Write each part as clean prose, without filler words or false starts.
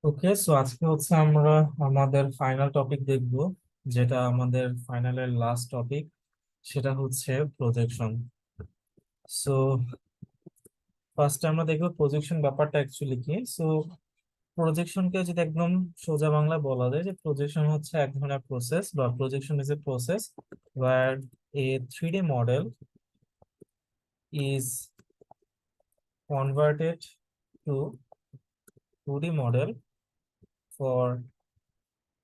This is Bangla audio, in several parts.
ওকে, সো আজকে হচ্ছে আমরা আমাদের ফাইনাল টপিক দেখব, যেটা আমাদের ফাইনালের লাস্ট টপিক। সেটা হচ্ছে প্রজেকশন। সো ফার্স্ট আমরা দেখবো প্রজেকশন ব্যাপারটা অ্যাকচুয়ালি কি। সো প্রজেকশনকে যদি একদম সোজা বাংলা বলা যায়, যে প্রজেকশন হচ্ছে এক ধরনের প্রসেস, বা projection is a process where a 3D model is converted to 2D model for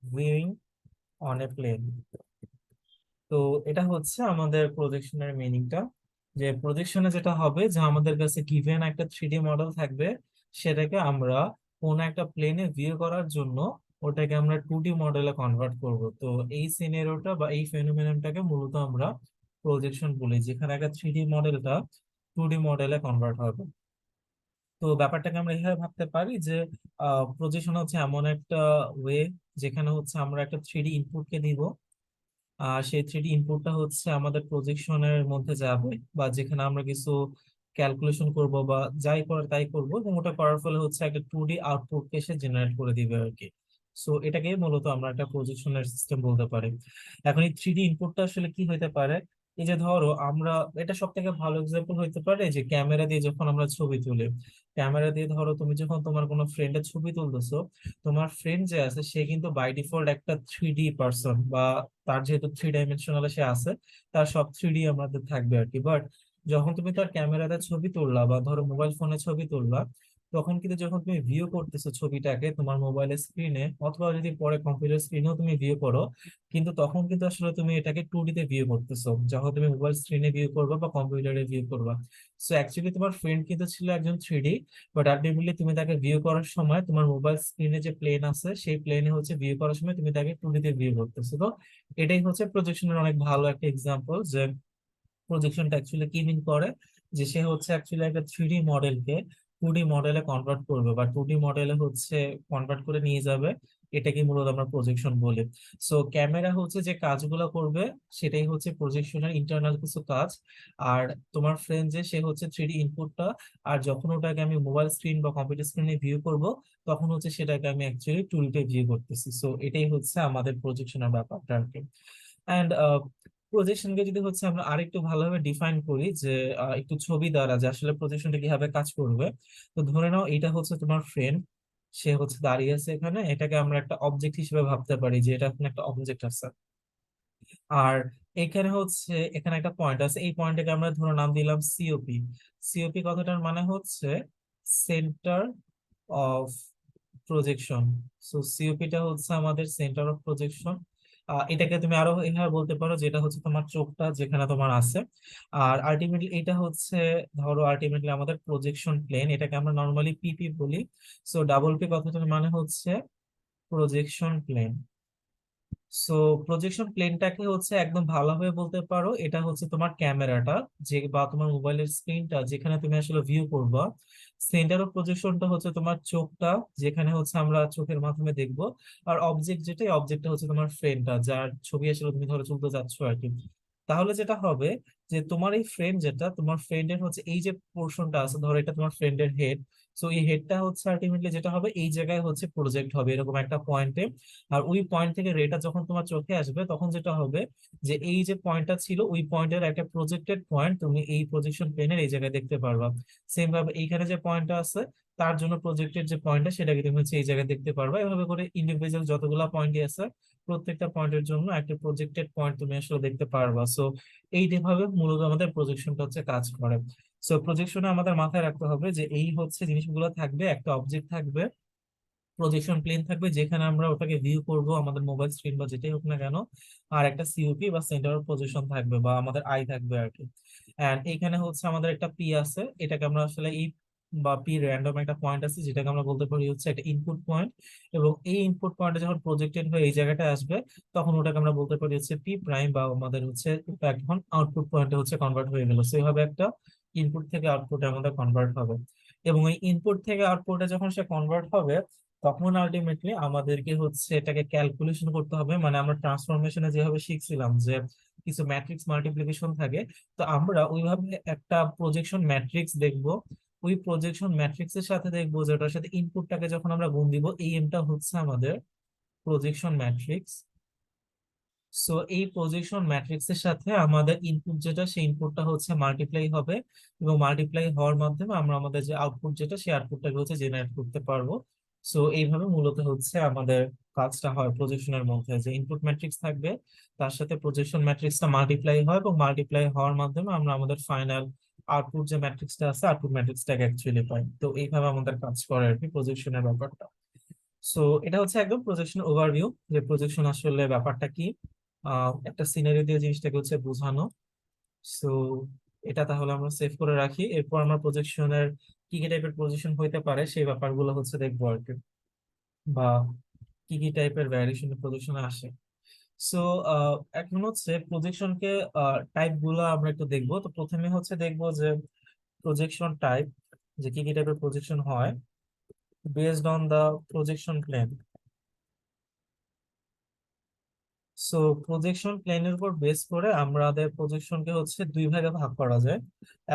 viewing on a plane. তো এটা হচ্ছে আমাদের প্রজেকশনের মিনিংটা। যে প্রজেকশনে যেটা হবে, যে আমাদের কাছে গিভেন একটা 3D মডেল থাকবে, সেটাকে আমরা কোন একটা প্লেনে ভিউ করার জন্য ওটাকে আমরা 2D মডেলে কনভার্ট করব। তো এই সিনারিওটা বা এই ফেনোমেননটাকে মূলত আমরা প্রজেকশন বলি, যেখানে একটা 3D মডেলটা 2D মডেলে কনভার্ট হবে। তো ব্যাপারটাকে আমরা এইভাবে ভাবতে পারি যে প্রজেকশন হচ্ছে এমন একটা ওয়ে যেখানে হচ্ছে আমরা একটা 3D ইনপুটকে দিব। সেই 3D ইনপুটটা হচ্ছে আমাদের প্রজেকশনের মধ্যে যাবে, বা যেখানে আমরা কিছু ক্যালকুলেশন করব বা যাই করার তাই করব, এবং ওটা করার ফলে হচ্ছে একটা 2D আউটপুটকে সে জেনারেট করে দিবে আর কি। সো এটাকে মূলত আমরা একটা প্রজেকশনের সিস্টেম বলতে পারি। এখন এই 3D ইনপুটটা আসলে কি হইতে পারে? এই যে ধরো আমরা, এটা সব থেকে ভালো এক্সাম্পল হইতে পারে যে ক্যামেরা দিয়ে যখন আমরা ছবি তুলি। ক্যামেরা দিয়ে ধরো তুমি যখন তোমার কোনো ফ্রেন্ডের ছবি তুলতেছো, তোমার ফ্রেন্ড যে আছে সে কিন্তু বাই ডিফল্ট একটা 3D পার্সন, বা তার যেহেতু 3 ডাইমেনশনাল সে আছে, তার সব 3D আমাদের থাকবে আর কি। বাট যখন তুমি তার ক্যামেরাতে ছবি তুললা বা ধরো মোবাইল ফোনে ছবি তুললা, তখন কিন্তু যখন তুমি ভিউ করতেছো ছবিটাকে তোমার মোবাইলের স্ক্রিনে, অথবা যদি পরে কম্পিউটার স্ক্রিনেও তুমি ভিউ করো, কিন্তু তখন কিন্তু আসলে তুমি এটাকে 2D তে ভিউ করতেছো যখন তুমি মোবাইল স্ক্রিনে ভিউ করবা বা কম্পিউটারে ভিউ করবা। সো অ্যাকচুয়ালি তোমার ফ্রেন্ড কিন্তু ছিল একজন 3D, বাট আলটিমেটলি তুমি তাকে ভিউ করার সময় তোমার মোবাইল স্ক্রিনে যে প্লেন আছে সেই প্লেনে হচ্ছে ভিউ করার সময় তুমি তাকে 2D তে ভিউ করতেছো। তো এটাই হচ্ছে প্রজেকশনের অনেক ভালো একটা এক্সাম্পল, যে প্রজেকশনটা অ্যাকচুয়ালি কি মিন করে, যে সে হচ্ছে অ্যাকচুয়ালি একটা 3D মডেলকে 2D মডেলে কনভার্ট করবে, বা 2D মডেলে হচ্ছে কনভার্ট করে নিয়ে যাবে। এটাকে মূলত আমরা প্রজেকশন বলি। সো ক্যামেরা হচ্ছে যে কাজগুলো করবে, সেটাই হচ্ছে প্রজেকশনের ইন্টারনাল কিছু কাজ। আর তোমার ফ্রেন্ড যে সে হচ্ছে 3D ইনপুটটা, আর যখন ওটাকে আমি মোবাইল স্ক্রিন বা কম্পিউটার স্ক্রিনে ভিউ করব, তখন হচ্ছে সেটাকে আমি অ্যাকচুয়ালি 2D তে ভিউ করতেছি। সো এটাই হচ্ছে আমাদের প্রজেকশনের ব্যাপারটা আর কি। অ্যান্ড প্রজেকশনকে যদি হচ্ছে আমরা আরেকটু ভালোভাবে ডিফাইন করি, যে একটু ছবি দ্বারা যে আসলে প্রজেকশনটা কিভাবে কাজ করবে। তো ধরে নাও এটা হচ্ছে তোমার ফ্রেন্ড, সে হচ্ছে দাঁড়িয়ে আছে এখানে, এটাকে আমরা একটা অবজেক্ট হিসেবে ভাবতে পারি, যে এটা এখন একটা অবজেক্ট আছে। আর এখানে হচ্ছে এখানে একটা পয়েন্ট আছে, এই পয়েন্টটাকে আমরা ধরো নাম দিলাম সিওপি। সিওপি কথাটার মানে হচ্ছে সেন্টার অফ প্রজেকশন। সো সিওপিটা হচ্ছে আমাদের সেন্টার অফ প্রজেকশন। এটাকে তুমি আরো এভাবে বলতে পারো, যেটা হচ্ছে তোমার চোখটা যেখানে তোমার আছে। আর আলটিমেটলি এটা হচ্ছে, ধরো আলটিমেটলি আমাদের প্রজেকশন প্লেন, এটাকে আমরা নর্মালি পিপি বলি। সো ডাবল পি কথাটার মানে হচ্ছে প্রজেকশন প্লেন। সো প্রজেকশন প্লেনটাকে হচ্ছে একদম ভালোভাবে বলতে পারো, এটা হচ্ছে তোমার ক্যামেরাটা, যে বা তোমার মোবাইলের স্ক্রিনটা যেখানে তুমি আসলে ভিউ করবা। সেন্টার অফ প্রজেকশনটা হচ্ছে তোমার চোখটা, যেখানে হচ্ছে আমরা চোখের মাধ্যমে দেখবো। আর অবজেক্ট যেটা, অবজেক্টটা হচ্ছে তোমার ফ্রেমটা, যার ছবি আসলে তুমি ধরো তুলতে যাচ্ছ আর কি। তাহলে যেটা হবে, যে তোমার এই ফ্রেম যেটা, তোমার ফ্রেন্ডের হচ্ছে এই যে পোর্শনটা আছে, ধরো এটা তোমার ফ্রেন্ডের হেড। সো এই হেডটা হচ্ছে আলটিমেটলি যেটা হবে, এই জায়গায় হচ্ছে প্রজেক্ট হবে এরকম একটা পয়েন্টে। আর ওই পয়েন্ট থেকে রেটা যখন তোমার চোখে আসবে, তখন যেটা হবে, যে এই যে পয়েন্টটা ছিল ওই পয়েন্টের একটা প্রজেক্টেড পয়েন্ট তুমি এই প্রজেকশন প্লেনের এই জায়গায় দেখতে পারবা। সেম ভাবে এইখানে যে পয়েন্টটা আছে, তার জন্য প্রজেক্টেড যে পয়েন্টটা সেটাকে তুমি হচ্ছে এই জায়গায় দেখতে পারবা। এভাবে করে ইন্ডিভিজুয়াল যতগুলা পয়েন্টই আছে, প্রত্যেকটা পয়েন্টের জন্য একটা প্রজেক্টেড পয়েন্ট তুমি আসলে দেখতে পারবা। সো এইভাবে মূলত আমাদের প্রজেকশনটা হচ্ছে কাজ করে। সো প্রজেকশনে আমাদের মাথায় রাখতে হবে যে এই হচ্ছে জিনিসগুলো থাকবে, একটা অবজেক্ট থাকবে, প্রজেকশন প্লেন থাকবে যেখানে আমরা ওটাকে ভিউ করব, আমাদের মোবাইল স্ক্রিন বা যেটাই হোক না কেন। আর একটা সিওপি বা সেন্টার অফ পজিশন থাকবে, বা আমাদের আই থাকবে আর কি। এন্ড এখানে হচ্ছে আমাদের একটা পি আছে, এটাকে আমরা আসলে এই বা পি র্যান্ডম একটা পয়েন্ট আছে, যেটাকে আমরা বলতে পারি হচ্ছে একটা ইনপুট পয়েন্ট। এবং এই ইনপুট পয়েন্টে যখন প্রজেক্টেড হয়ে এই জায়গাটা আসবে, তখন ওটাকে আমরা বলতে পারি হচ্ছে পি প্রাইম, বা আমাদের হচ্ছে ওটা এখন আউটপুট পয়েন্টে হচ্ছে কনভার্ট হয়ে গেল। সেইভাবে একটা ইনপুট থেকে আউটপুটে আমাদের কনভার্ট হবে। এবং এই ইনপুট থেকে আউটপুটে যখন সে কনভার্ট হবে, তখন আলটিমেটলি আমাদেরকে হচ্ছে এটাকে ক্যালকুলেশন করতে হবে। মানে আমরা ট্রান্সফরমেশনে যেভাবে শিখছিলাম যে কিছু ম্যাট্রিক্স মাল্টিপ্লিকেশন থাকে, তো আমরা ওইভাবে একটা প্রজেকশন ম্যাট্রিক্স দেখব, ওই প্রজেকশন ম্যাট্রিক্স এর সাথে দেখবো যে ওটার সাথে ইনপুটটাকে যখন আমরা গুণ দিব, এই এমটা হচ্ছে আমাদের প্রজেকশন ম্যাট্রিক্স। সো এই প্রজেকশন ম্যাট্রিক্স এর সাথে আমাদের ইনপুট যেটা, সেই ইনপুটটা হচ্ছে মাল্টিপ্লাই হবে, এবং মাল্টিপ্লাই হওয়ার মাধ্যমে আমরা আমাদের যে আউটপুট যেটা, সেই আউটপুটটাকে হচ্ছে জেনারেট করতে পারবো। সো এইভাবে মূলত হচ্ছে আমাদের কাজটা হয় প্রজেকশনের মধ্যে, যে ইনপুট ম্যাট্রিক্স থাকবে, তার সাথে প্রজেকশন ম্যাট্রিক্সটা মাল্টিপ্লাই হয়, এবং মাল্টিপ্লাই হওয়ার মাধ্যমে আমরা আমাদের ফাইনাল আউটপুট যে ম্যাট্রিক্সটা আছে, আউটপুট ম্যাট্রিক্সটাকে অ্যাকচুয়ালি পাই। তো এইভাবে আমাদের কাজ করে আর কি প্রজেকশনের ব্যাপারটা। সো এটা হচ্ছে একদম প্রজেকশন ওভারভিউ, যে প্রজেকশন আসলে ব্যাপারটা কি, একটা সিনারি দিয়ে জিনিসটাকে হচ্ছে বোঝানো। সো এটা তাহলে আমরা সেভ করে রাখি, এরপর আমরা প্রজেকশনের কি কি টাইপের প্রজেকশন হইতে পারে সেই ব্যাপারগুলো হচ্ছে দেখবো আর কি, বা কি কি টাইপের ভ্যারিয়েশন প্রজেকশনে আসে। সো এখন হচ্ছে প্রজেকশনকে টাইপ গুলো আমরা একটু দেখবো। তো প্রথমে হচ্ছে দেখবো যে প্রজেকশন টাইপ, যে কি কি টাইপের প্রজেকশন হয় based on the projection plane. So projection প্লেনের উপর বেস করে আমাদের প্রজেকশনকে হচ্ছে দুই ভাগে ভাগ করা যায়।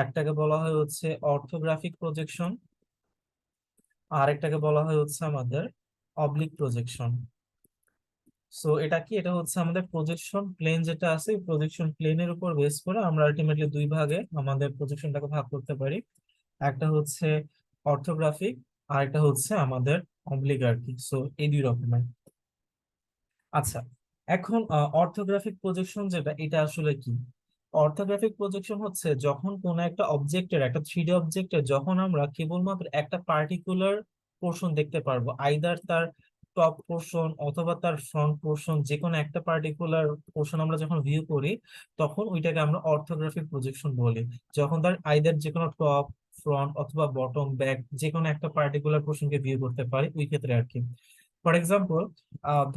একটাকে বলা হয় হচ্ছে অর্থোগ্রাফিক প্রজেকশন, আর একটাকে বলা হয় হচ্ছে আমাদের অবলিক প্রজেকশন। সো এটা কি, এটা হচ্ছে আমাদের প্রজেকশন প্লেন যেটা আছে, প্রজেকশন প্লেনের উপর বেস করে আমরা আলটিমেটলি দুই ভাগে আমাদের প্রজেকশনটাকে ভাগ করতে পারি। একটা হচ্ছে অর্থোগ্রাফিক, আর একটা হচ্ছে আমাদের অবলিক আর কি। সো এই দুই রকমের। আচ্ছা, এখন অর্থোগ্রাফিক প্রজেকশন যেটা, এটা আসলে কি? অর্থোগ্রাফিক প্রজেকশন হচ্ছে যখন কোনো একটা অবজেক্টের, একটা 3D অবজেক্টের, যখন আমরা কেবলমাত্র একটা পার্টিকুলার পোর্শন দেখতে পারবো, আইদার তার টপ পোর্শন অথবা তার ফ্রন্ট পোর্শন, যে কোনো একটা পার্টিকুলার পোর্শন আমরা যখন ভিউ করি, তখন ওইটাকে আমরা অর্থোগ্রাফিক প্রজেকশন বলি। যখন তার আইদার যে কোনো টপ, ফ্রন্ট অথবা বটম, ব্যাক, যে কোনো একটা পার্টিকুলার পোর্শনকে ভিউ করতে পারি, ওই ক্ষেত্রে আর কি। ফর এক্সাম্পল,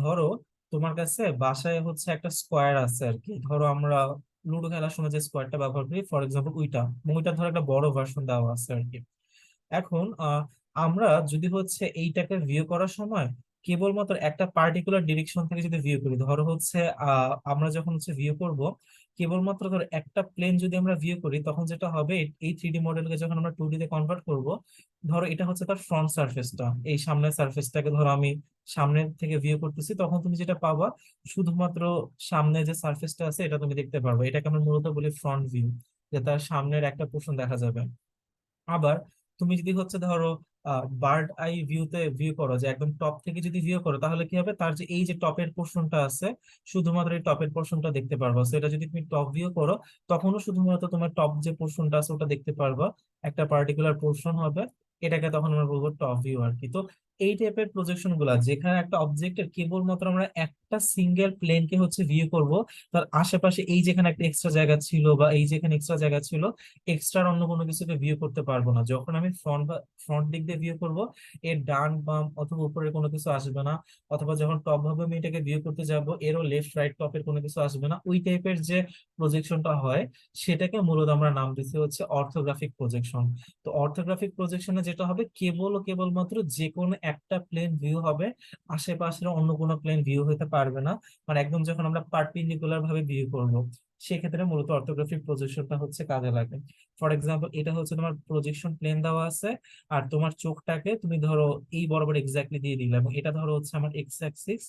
ধরো তোমার কাছে বাসায় হচ্ছে একটা স্কোয়ার আছে আর কি, ধরো আমরা লুডো খেলার সময় যে স্কোয়ারটা ব্যবহার করি, ফর এক্সাম্পল ওইটা, এবং ওইটা ধরো একটা বড় ভার্সন দেওয়া আছে আর কি। এখন আমরা যদি হচ্ছে এইটাকে ভিউ করার সময় কেবলমাত্র একটা পার্টিকুলার ডিরেকশন থেকে যদি ভিউ করি, ধরো হচ্ছে আমরা যখন হচ্ছে ভিউ করব, কেবলমাত্র ধরো একটা প্লেন যদি আমরা ভিউ করি, তখন যেটা হবে, এই 3D মডেলকে যখন আমরা 2D তে কনভার্ট করব, ধরো এটা হচ্ছে তার ফ্রন্ট সারফেসটা, এই সামনের সারফেসটাকে ধরো আমি সামনের থেকে ভিউ করতেছি, তখন তুমি যেটা পাবা, শুধুমাত্র সামনে যে সারফেসটা আছে এটা তুমি দেখতে পারবে। এটাকে আমরা মূলত বলি ফ্রন্ট ভিউ, যে তার সামনের একটা পোর্শন দেখা যাবে। আবার তুমি যদি হচ্ছে ধরো বার্ড আই ভিউতে ভিউ করো, যে একদম টপ থেকে যদি ভিউ করো, তাহলে কি হবে, তার যে এই যে টপের পোর্শনটা আছে, শুধুমাত্র এই টপের পোর্শনটা দেখতে পারবা। সেটা যদি তুমি টপ ভিউ করো, তখনও শুধুমাত্র তোমার টপ যে পোর্শনটা আছে ওটা দেখতে পারবা, একটা পার্টিকুলার পোর্শন হবে। এটাকে তখন আমরা বলবো টপ ভিউ আর কি। তো এই টাইপের প্রজেকশন গুলা, যেখানে একটা অবজেক্টের কেবলমাত্র আমরা একটা সিঙ্গেল প্লেনকে হচ্ছে ভিউ করব, তার আশেপাশে এই যেখানে একটা এক্সট্রা জায়গা ছিল, বা এই যেখানে এক্সট্রা জায়গা ছিল, এক্সট্রা অন্য কোনো কিছুকে ভিউ করতে পারবো না। যখন আমি ফ্রন্ট দিক দিয়ে ভিউ করব, এর ডান বাম অথবা উপরের কোনো কিছু আসবে না। অথবা যখন টপ ভাবে আমি এটাকে ভিউ করতে যাব, এরও লেফট রাইট টপের কোনো কিছু আসবে না। ওই টাইপের যে প্রজেকশনটা হয়, সেটাকে মূলত আমরা নাম দিচ্ছি হচ্ছে অর্থোগ্রাফিক প্রজেকশন। তো অর্থোগ্রাফিক প্রজেকশনে যেটা হবে, কেবল ও কেবলমাত্র যে কোনো একটা প্লেন ভিউ হবে, আশেপাশের অন্য কোনো প্লেন ভিউ হতে পারবে না। মানে একদম যখন আমরা পারপেন্ডিকুলার ভাবে ভিউ করব, সেক্ষেত্রে মূলত অর্থোগ্রাফিক প্রজেকশনটা হচ্ছে কাজে লাগে। ফর এক্সাম্পল, এটা হচ্ছে তোমার প্রজেকশন প্লেন দেওয়া আছে, আর তোমার চোখটাকে তুমি ধরো এই বরাবর এক্স্যাক্টলি দিয়ে দিলে, এবং এটা ধরো হচ্ছে আমার এক্স অ্যাক্সিস,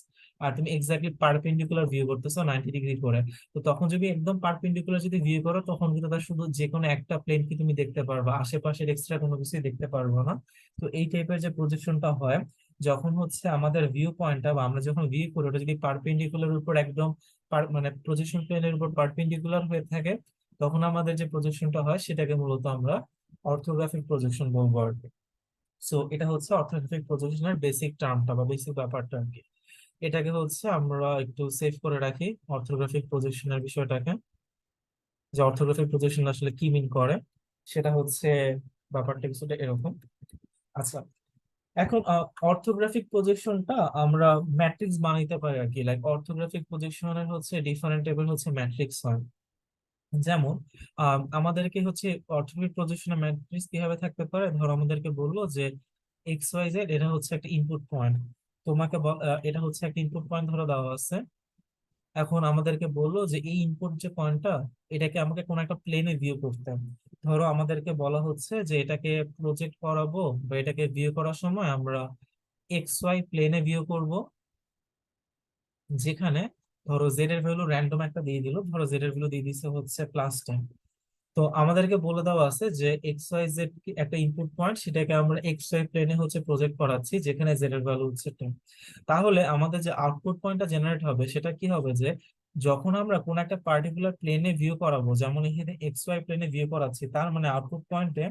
আর তুমি এক্স্যাক্টলি পারপেন্ডিকুলার ভিউ করতেছো 90 ডিগ্রি করে। তো তখন যদি একদম পারপেন্ডিকুলার যদি ভিউ করো, তখন কিন্তু তার শুধু যে কোনো একটা প্লেন কি তুমি দেখতে পারবা, আশেপাশের এক্সট্রা কোনো কিছুই দেখতে পারবো না। তো এই টাইপের যে প্রজেকশনটা হয়, যখন হচ্ছে আমাদের ভিউ পয়েন্টটা, বা আমরা যখন ভিউ করি, ওটা যদি পারপেন্ডিকুলার উপর একদম মানে প্রজেকশন প্লেনের উপর পারপেন্ডিকুলার হয়ে থাকে, তখন আমাদের যে প্রজেকশনটা হয় সেটাকে মূলত আমরা অর্থোগ্রাফিক প্রজেকশন বলবো আর কি। সো এটা হচ্ছে অর্থোগ্রাফিক প্রজেকশনের বেসিক টার্মটা বা বেসিক ব্যাপারটা আর কি। এটাকে হচ্ছে আমরা একটু সেভ করে রাখি, অর্থোগ্রাফিক প্রজেকশনের বিষয়টাকে, যে অর্থোগ্রাফিক প্রজেকশন আসলে কি মিন করে। সেটা হচ্ছে ব্যাপারটা কিছুটা এরকম। আচ্ছা, এখন অর্থোগ্রাফিক প্রজেকশনটা আমরা ম্যাট্রিক্স বানাইতে পারি আর কি। লাইক অর্থোগ্রাফিক প্রজেকশনের হচ্ছে ডিফারেন্ট টাইপের হচ্ছে ম্যাট্রিক্স হয়। যেমন আমাদেরকে হচ্ছে অর্থোগ্রাফিক প্রজেকশনের ম্যাট্রিক্স কিভাবে থাকতে পারে, ধরো আমাদেরকে বললো যে এক্স ওয়াই জেড এটা হচ্ছে একটা ইনপুট পয়েন্ট। তোমাকে এটা হচ্ছে একটা ইনপুট পয়েন্ট ধরো দেওয়া আছে, এখন আমাদেরকে বললো যে এই ইনপুট যে পয়েন্টটা, এটাকে আমাকে কোন একটা প্লেনে ভিউ করতে হবে। ধরো আমাদেরকে বলা হচ্ছে যে এটাকে প্রজেক্ট করাবো বা এটাকে ভিউ করার সময় আমরা এক্স ওয়াই প্লেনে ভিউ করব, যেখানে ধরো জেড এর ভ্যালু র্যান্ডম একটা দিয়ে দিল, ধরো জেড এর ভ্যালু দিয়ে দিচ্ছে হচ্ছে +10। তো আমাদেরকে বলে দেওয়া আছে যে এক্স ওয়াই জেড একটা ইনপুট পয়েন্ট, সেটাকে আমরা এক্স ওয়াই প্লেনে হচ্ছে প্রজেক্ট করাচ্ছি, যেখানে জেড এর ভ্যালু হচ্ছে 10। তাহলে আমাদের যে আউটপুট পয়েন্টটা জেনারেট হবে সেটা কি হবে, যে যখন আমরা কোন একটা পার্টিকুলার প্লেনে ভিউ করাবো, যেমন এখানে এক্স ওয়াই প্লেনে ভিউ করাচ্ছি, তার মানে আউটপুট পয়েন্টে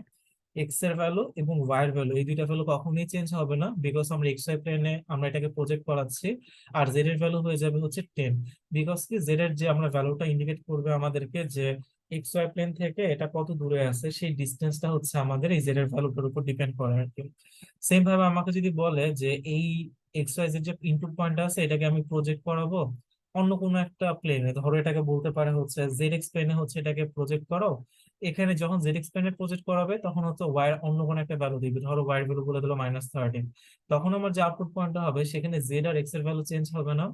এক্স এর ভ্যালু এবং ওয়াই এর ভ্যালু, এই দুইটা ভ্যালু কখনোই চেঞ্জ হবে না, বিকজ আমরা এক্স ওয়াই প্লেনে আমরা এটাকে প্রজেক্ট করাচ্ছি। আর জেড এর ভ্যালু হয়ে যাবে হচ্ছে 10, বিকজ কি জেড এর যে আমরা ভ্যালুটা ইন্ডিকেট করবে আমাদেরকে যে এক্স ওয়াই প্লেন থেকে এটা কত দূরে আছে, সেই ডিস্টেন্সটা হচ্ছে আমাদের এই জেড এর ভ্যালুটার উপর ডিপেন্ড করে আর কি। সেম ভাবে আমাকে যদি বলে যে এই এক্স ওয়াই জেড যে ইনপুট পয়েন্ট আছে, এটাকে আমি প্রজেক্ট করাবো অন্য কোনো একটা প্লেনে, ধরো এটাকে বলতে পারে হচ্ছে জেড এক্স প্লেনে হচ্ছে এটাকে প্রজেক্ট করো। এখানে যখন জেড এক্স প্লেনে প্রজেক্ট করাবে তখন হচ্ছে ওয়াই এর অন্য কোনো একটা ভ্যালু দিবে, ধরো ওয়াই এর ভ্যালু বলে দিলো -13। তখন আমার যে আউটপুট পয়েন্টটা হবে সেখানে জেড আর এক্স এর ভ্যালু চেঞ্জ হবে না,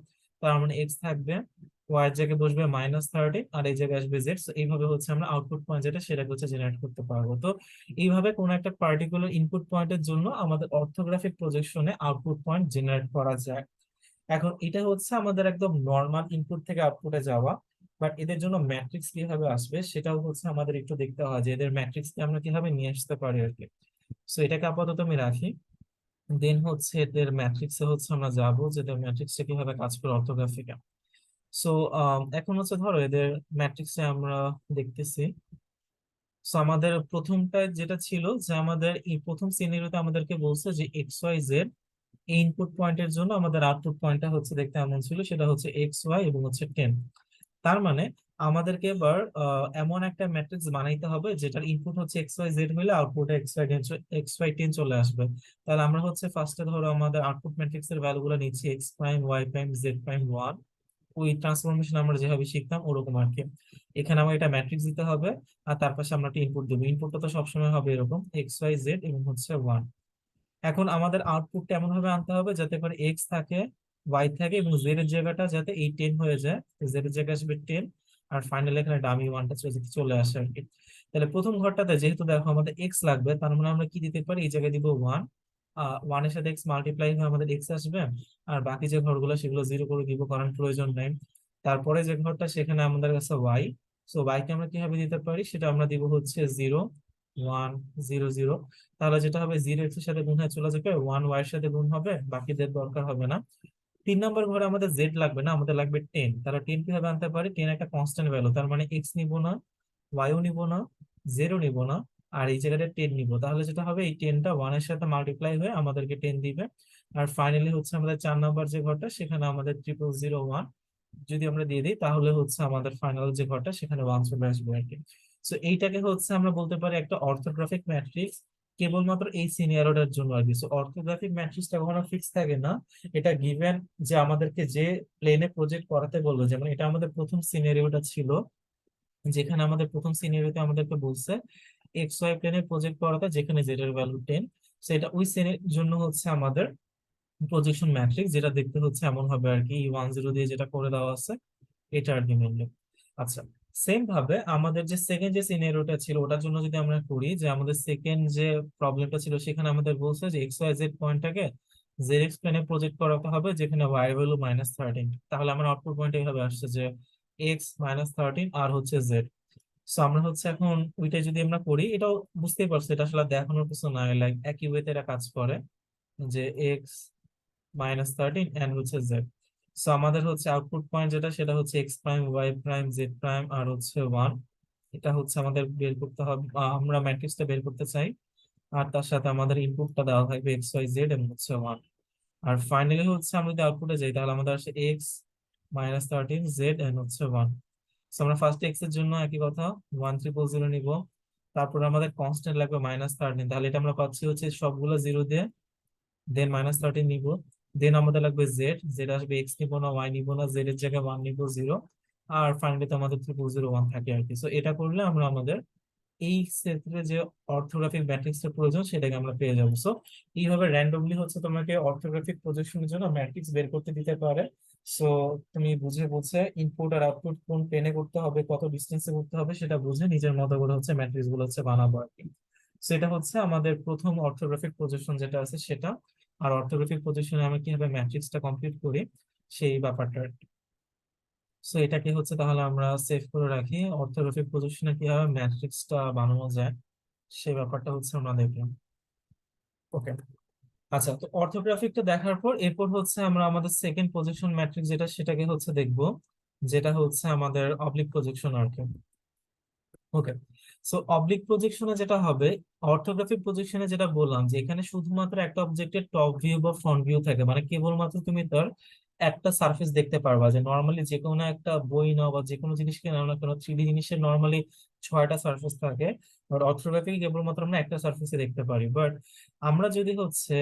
তার মানে এক্স থাকবে, ওয়াই এর জায়গায় বসবে -13 আর এই জায়গায় আসবে জেড। এইভাবে হচ্ছে আমরা আউটপুট পয়েন্ট যেটা সেটাকে হচ্ছে জেনারেট করতে পারবো। তো এইভাবে কোন একটা পার্টিকুলার ইনপুট পয়েন্টের জন্য আমাদের অর্থোগ্রাফিক প্রজেকশনে আউটপুট পয়েন্ট জেনারেট করা যায়। এখন এটা হচ্ছে আমাদের একদম নর্মাল ইনপুট থেকে আউটপুটে যাওয়া, বাট এদের জন্য ম্যাট্রিক্স কিভাবে আসবে সেটাও হচ্ছে আমাদের একটু দেখতে হয় যে এদের ম্যাট্রিক্সকে আমরা কিভাবে নিয়ে আসতে পারি আর কি। সো এটাকে আপাতত আমি রাখি, দেন হচ্ছে এদের ম্যাট্রিক্সে হচ্ছে আমরা যাবো যে এদের ম্যাট্রিক্সটা কিভাবে কাজ করে অর্থোগ্রাফিকে। সো এখন হচ্ছে ধরো এদের ম্যাট্রিক্সে আমরা দেখতেছি। সো আমাদের প্রথমটা যেটা ছিল যে আমাদের এই প্রথম সিনারিওতে আমাদেরকে বলছে যে এক্স ওয়াই জেড এই ইনপুট পয়েন্টের জন্য আমাদের আউটপুট পয়েন্টটা হচ্ছে দেখতে এমন ছিল, সেটা হচ্ছে এক্স ওয়াই এবং হচ্ছে 10। তার মানে আমাদেরকে এবার এমন একটা ম্যাট্রিক্স বানাইতে হবে যেটার ইনপুট হচ্ছে এক্স ওয়াই জেড হলে আউটপুটে এক্স ওয়াই 10 চলে আসবে। তাহলে আমরা হচ্ছে ফার্স্টে ধরো আমাদের আউটপুট ম্যাট্রিক্স এর ভ্যালু গুলো নিচ্ছি X prime Y prime Z prime 1, ওই ট্রান্সফরমেশন আমরা যেভাবে শিখতাম ওরকম আর কি। এখানে আমার এটা ম্যাট্রিক্স দিতে হবে, আর তার পাশে আমরা একটা ইনপুট দেবো, ইনপুটটা তো সবসময় হবে এরকম এক্স ওয়াই জেড এবং হচ্ছে 1। এখন আমাদের আউটপুটটা এমন ভাবে আনতে হবে যাতে করে এক্স থাকে, ওয়াই থাকে এবং জেড এর জায়গাটা যাতে এই 10 হয়ে যায়, জেড এর জায়গায় আসবে 10, আর ফাইনালি এখানে ডামি ওয়ানটা চলে আসে আর কি। তাহলে প্রথম ঘরটাতে যেহেতু দেখো আমাদের এক্স লাগবে, তার মানে আমরা কি দিতে পারি, এই জায়গায় দিব 1, 1 এর সাথে এক্স মাল্টিপ্লাই হয়ে আমাদের এক্স আসবে। আর বাকি যে ঘরগুলো সেগুলো 0 করে দিব, কারণ প্রয়োজন নেই। তারপরে যে ঘরটা সেখানে আমাদের কাছে ওয়াই, সো ওয়াই কে আমরা কিভাবে দিতে পারি সেটা আমরা দিব হচ্ছে 0, 1, 0, 0। তাহলে যেটা হবে 0 এক্স এর সাথে গুণ হয়ে চলে যাবে, 1 ওয়াই এর সাথে গুণ হবে, বাকিদের দরকার হবে না। 3 নম্বর ঘরে আমাদের জেড লাগবে না, আমাদের লাগবে 10। তাহলে 10 কিভাবে আনতে পারি, 10 একটা কনস্ট্যান্ট ভ্যালু, তার মানে এক্স নিব না, ওয়াইও নিব না, জেডও নিব না, আর এই জায়গাটা 10 নিব। তাহলে যেটা হবে এই 10টা 1 এর সাথে মাল্টিপ্লাই হয়ে আমাদেরকে 10 দিবে। আর ফাইনালি হচ্ছে আমাদের 4 নম্বর যে ঘরটা সেখানে আমাদের 0001 যদি আমরা দিয়ে দিই, তাহলে হচ্ছে আমাদের ফাইনাল যে ঘরটা সেখানে 1 চলে আসবে আর কি। সো এইটাকে হচ্ছে আমরা বলতে পারি একটা অর্থোগ্রাফিক ম্যাট্রিক্স, কেবলমাত্র এই সিনিয়রটার জন্য আর কি। সো অর্থোগ্রাফিক ম্যাট্রিক্সটা কখনো ফিক্স থাকে না, এটা গিভেন যে আমাদেরকে যে প্লেনে প্রজেক্ট করাতে বললো, যেমন এটা আমাদের প্রথম সিনারিওটা ছিল, যেখানে আমাদের প্রথম সিনারিওতে আমাদেরকে বলছে এক্স ওয়াই প্লেনে প্রজেক্ট করাতে যেখানে জেড এর ভ্যালু 10। সেটা ওই শ্রেণীর জন্য হচ্ছে আমাদের প্রজেকশন ম্যাট্রিক্স, যেটা দেখতে হচ্ছে এমন হবে আর কি, 1 0 দিয়ে যেটা করে দেওয়া আছে এটা আর কি মেনলি। আচ্ছা, সেম ভাবে আমাদের যে সেকেন্ড যে সিনারিওটা ছিল ওটার জন্য যদি আমরা করি, যে আমাদের সেকেন্ড যে প্রবলেমটা ছিল সেখানে আমাদের বলছে যে এক্স ওয়াই জেড পয়েন্টটাকে জেড এক্স প্লেনে প্রজেক্ট করাতে হবে যেখানে ওয়াই ভ্যালু -13। তাহলে আমার আউটপুট পয়েন্ট এইভাবে আসছে যে এক্স -13 আর হচ্ছে জেড। সো আমরা হচ্ছে এখন ওইটাই যদি আমরা করি, এটাও বুঝতেই পারছো এটা আসলে দেখানোর কিছু নাই, লাইক একই ওয়েতে এটা কাজ করে, যে এক্স -13 এন্ড হচ্ছে জেড। সো আমাদের হচ্ছে আউটপুট পয়েন্ট যেটা সেটা হচ্ছে X prime Y prime Z prime আর হচ্ছে 1। এটা হচ্ছে আমাদের বের করতে হবে, আমরা ম্যাট্রিক্সটা বের করতে চাই। আর তার সাথে আমাদের ইনপুটটা দেওয়া থাকবে এক্স ওয়াই জেড এবং হচ্ছে 1। আর ফাইনালি হচ্ছে আমরা যদি আউটপুটে যাই তাহলে আমাদের আসে এক্স -13 জেড এন্ড হচ্ছে 1। So আমরা ফার্স্ট এক্স এর জন্য একই কথা 1 0 0 নিব। তারপর আমাদের কনস্ট্যান্ট লাগবে -13, তাহলে এটা আমরা পাচ্ছি হচ্ছে সবগুলো 0 দিয়ে, দেন -13 নিব। দেন আমাদের লাগবে জেড, জেড আসবে এক্স নিব না ওয়াই নিব না, জেড এর জায়গায় 1 নিব 0। আর ফাইনালি তো আমাদের 0001 থাকে আর কি। সো এটা করলে আমরা আমাদের এই ক্ষেত্রে যে অর্থোগ্রাফিক ম্যাট্রিক্সের প্রয়োজন সেটাকে আমরা পেয়ে যাবো। সো এইভাবে র্যান্ডমলি হচ্ছে তোমাকে অর্থোগ্রাফিক প্রজেকশনের জন্য ম্যাট্রিক্স বের করতে দিতে পারে। সো তুমি বুঝে বুঝে ইনপুট আর আউটপুট কোন প্লেনে করতে হবে, কত ডিস্টেন্সে করতে হবে, সেটা বুঝে নিজের মতো করে হচ্ছে ম্যাট্রিক্স গুলো হচ্ছে বানাবো আর কি। সেটা হচ্ছে আমাদের প্রথম অর্থোগ্রাফিক প্রজেকশন যেটা আছে সেটা। আর অর্থোগ্রাফিক প্রজেকশনে আমি কিভাবে ম্যাট্রিক্সটা কমপ্লিট করি সেই ব্যাপারটা। সো এটাকে হচ্ছে তাহলে আমরা সেভ করে রাখি, অর্থোগ্রাফিক প্রজেকশনে কিভাবে ম্যাট্রিক্সটা বানানো যায় সেই ব্যাপারটা হচ্ছে আমরা দেখলাম। ওকে। আচ্ছা, তো অর্থোগ্রাফিকটা দেখার পর এরপর হচ্ছে আমরা আমাদের সেকেন্ড প্রজেকশন ম্যাট্রিক্স যেটা সেটাকে হচ্ছে দেখবো, যেটা হচ্ছে আমাদের অবলিক প্রজেকশন আর কি। ওকে। সো অবলিক প্রজেকশনে যেটা হবে, অর্থোগ্রাফিক প্রজেকশনে যেটা বললাম যে এখানে শুধুমাত্র একটা অবজেক্টের টপ ভিউ বা ফ্রন্ট ভিউ থাকে, মানে কেবলমাত্র তুমি তার একটা সারফেস দেখতে পারবা। যে নর্মালি যে কোনো একটা বই নাও বা যে কোনো জিনিসকে নাও না কেন, 3D জিনিসের নর্মালি 6টা সারফেস থাকে, বাট অর্থোগ্রাফিক কেবলমাত্র আমরা একটা সারফেসে দেখতে পারি। বাট আমরা যদি হচ্ছে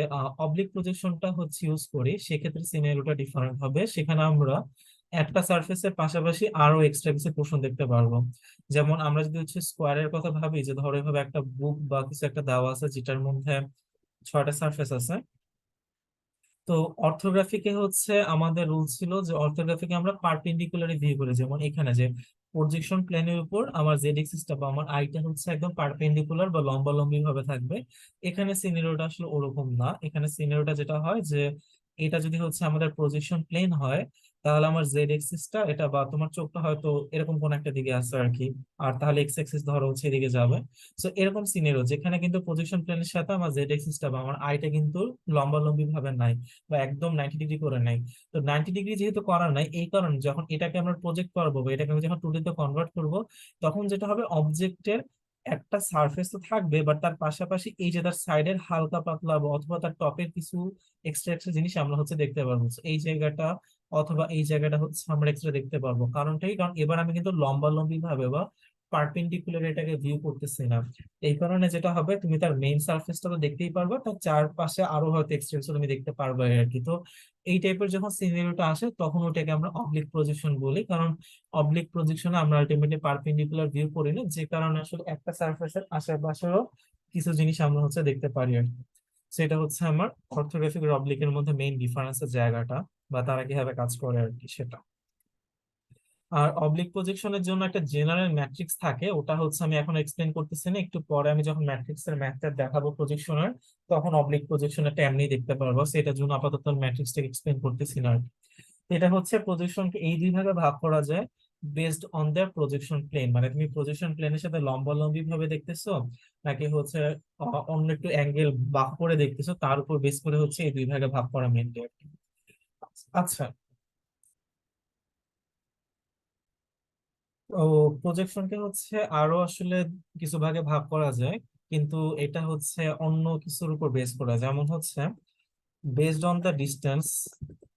অবলিক প্রজেকশনটা হচ্ছে ইউজ করি, সেক্ষেত্রে সিনারিওটা ডিফারেন্ট হবে। সেখানে আমরা একটা সারফেসের পাশাপাশি আরো এক্সট্রা কিছু পোর্শন দেখতে পারবো। যেমন আমরা যদি হচ্ছে স্কোয়ারের কথা ভাবি, যে ধরো এভাবে একটা বুক বা কিছু একটা দেওয়া আছে যেটার মধ্যে 6টা সারফেস আছে। তো অর্থোগ্রাফিকে হচ্ছে আমাদের রুল ছিল যে অর্থোগ্রাফিকে আমরা পারপেন্ডিকুলারি ভিউ করি, যেমন এখানে যে প্রজেকশন প্লেনের উপর আমার জেড এক্সিসটা বা আমার আইটা হচ্ছে একদম পারপেন্ডিকুলার বা লম্বালম্বি ভাবে থাকবে। এখানে সিনারিওটা আসলে ওরকম না। এখানে সিনারিওটা যেটা হয় যে এটা যদি হচ্ছে আমাদের প্রজেকশন প্লেন হয়, তাহলে আমার জেড এক্সিসটা এটা বা তোমার চোখটা হয়তো এরকম কোন একটা দিকে আছে আর কি, আর তাহলে এক্স এক্সিস ধরো হচ্ছে এদিকে যাবে। সো এরকম সিনারিও যেখানে কিন্তু প্রজেকশন প্লেনের সাথে আমার জেড এক্সিসটা বা আমার আইটা কিন্তু লম্বালম্বি ভাবে নাই বা একদম 90 ডিগ্রি করে নাই। তো 90 ডিগ্রি যেহেতু করার নাই, এই কারণে যখন এটাকে আমরা প্রজেক্ট করবো বা এটাকে আমি যখন 2D তে কনভার্ট করবো, তখন যেটা হবে অবজেক্টের একটা সারফেস তো থাকবে, বাট তার পাশাপাশি এই যে তার সাইডের হালকা পাতলা বা অথবা তার টপের কিছু এক্সট্রা এক্সট্রা জিনিস আমরা হচ্ছে দেখতে পারবো। So এই জায়গাটা অথবা এই জায়গাটা হচ্ছে আমরা এক্সট্রা দেখতে পারবো। কারণটাই কারণ এবার আমি কিন্তু লম্বালম্বি ভাবে বা পারপেন্ডিকুলার এটাকে ভিউ করতেছি না। এই কারণে যেটা হবে, তুমি তার মেইন সারফেসটা তো দেখতেই পারবে, তার চারপাশে আরো হয়তো এক্সটেনশন তুমি দেখতে পারবে আর কি। তো এই টাইপের যখন সিনারিওটা আসে তখন ওটাকে আমরা অবলিক প্রজেকশন বলি, কারণ অবলিক প্রজেকশনে আমরা আলটিমেটলি পারপেন্ডিকুলার ভিউ করি না, যে কারণে আসলে একটা সারফেসের আশেপাশেও কিছু জিনিস আমরা হচ্ছে দেখতে পারি আর কি। সেটা হচ্ছে আমার অর্থোগ্রাফিক আর অবলিকের মধ্যে মেইন ডিফারেন্সের জায়গাটা, বা তারা কিভাবে কাজ করে আর কি সেটা। আর অবলিক প্রজেকশনের জন্য একটা জেনারেল ম্যাট্রিক্স থাকে, ওটা হচ্ছে আমি এখন এক্সপ্লেন করতেছি না, একটু পরে আমি যখন ম্যাট্রিক্স এর ম্যাথটা দেখাবো প্রজেকশনের, তখন অবলিক প্রজেকশনটা এমনি দেখতে পারবো। সেটার জন্য আপাতত ম্যাট্রিক্সটাকে এক্সপ্লেন করতেছি না আর কি। এটা হচ্ছে প্রজেকশনকে এই দুই ভাগে ভাগ করা যায় based on the projection plane, মানে তুমি প্রজেকশন প্লেনের সাথে লম্বালম্বি ভাবে দেখতেছো নাকি হচ্ছে অন্য একটু অ্যাঙ্গেল বাঁক করে দেখতেছো, তার উপর বেস করে হচ্ছে এই দুই ভাগে ভাগ করা মেনলি আর কি। আচ্ছা। ও, প্রজেকশনকে হচ্ছে আরো আসলে কিছু ভাগে ভাগ করা যায়, কিন্তু এটা হচ্ছে অন্য কিছুর উপর বেস করা, যেমন হচ্ছে বেসড অন দ্য ডিস্টেন্স,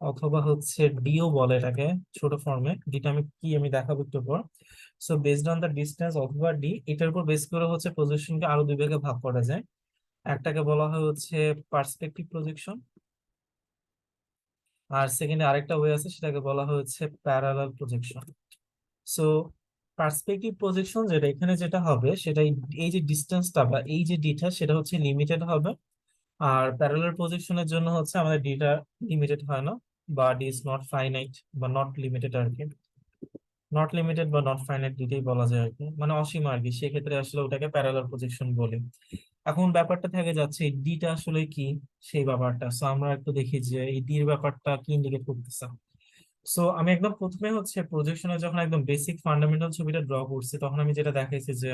অথবা হচ্ছে ডিও বলে এটাকে ছোট ফর্মে, যেটা আমি দেখাবো একটু পর। So based on the distance অথবা ডি, এটার উপর বেস করে হচ্ছে প্রজেকশনকে আরো দুই ভাগে ভাগ করা যায়। একটাকে বলা হয় হচ্ছে পার্সপেক্টিভ প্রজেকশন, আর সেকেন্ডে আরেকটা ওয়ে আছে সেটাকে বলা হয় হচ্ছে parallel projection. So perspective projection যেটা এখানে যেটা হবে সেটা এই যে ডিস্টেন্সটা বা এই যে ডিটা সেটা হচ্ছে লিমিটেড হবে। আর প্যারালাল প্রজেকশনের জন্য হচ্ছে আমাদের ডিটা লিমিটেড হয় না, বা ডি ইজ নট ফাইনাইট বা নট লিমিটেড আর কি। নট লিমিটেড বা নট ফাইনাইট দুইটাই বলা যায় আর কি, মানে অসীম আর কি, সেক্ষেত্রে আসলে ওটাকে প্যারালাল প্রজেকশন বলি। এখন ব্যাপারটা থেকে যাচ্ছে এই ডিটা আসলে কি, সেই ব্যাপারটা। সো আমরা একটু দেখি যে এই ডি এর ব্যাপারটা কি ইন্ডিকেট করতেছে। সো আমি একদম প্রথমে হচ্ছে প্রজেকশনে যখন একদম বেসিক ফান্ডামেন্টাল ছবিটা ড্র করছি, তখন আমি যেটা দেখাইছি যে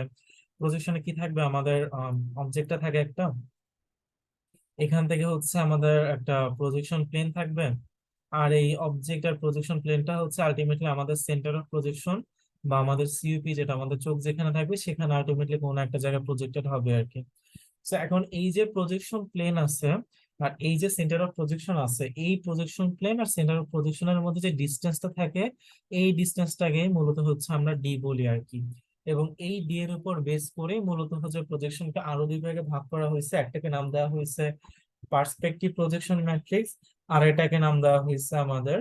প্রজেকশনে কি থাকবে, আমাদের অবজেক্টটা থাকে একটা, এখান থেকে হচ্ছে আমাদের একটা প্রজেকশন প্লেন থাকবে। আর এই অবজেক্ট আর প্রজেকশন প্লেনটা হচ্ছে আলটিমেটলি আমাদের সেন্টার অফ প্রজেকশন, বা আমাদের সিইউপি, যেটা আমাদের চোখ যেখানে থাকবে সেখানে আলটিমেটলি কোনো একটা জায়গায় প্রজেক্টেড হবে আর কি। তো এখন এই যে প্রজেকশন প্লেন আছে আর এই যে সেন্টার অফ প্রজেকশন আছে, এই প্রজেকশন প্লেন আর সেন্টার অফ প্রজেকশনের মধ্যে যে ডিস্টেন্সটা থাকে, এই ডিস্টেন্সটাকে মূলত হচ্ছে আমরা ডি বলি আর কি। এবং এই ডি এর উপর বেস করে মূলত হচ্ছে প্রজেকশনকে আরো দুই ভাগে ভাগ করা হয়েছে। একটাকে নাম দেওয়া হয়েছে পার্সপেক্টিভ প্রজেকশন ম্যাট্রিক্স, আর এটাকে নাম দেওয়া হয়েছে আমাদের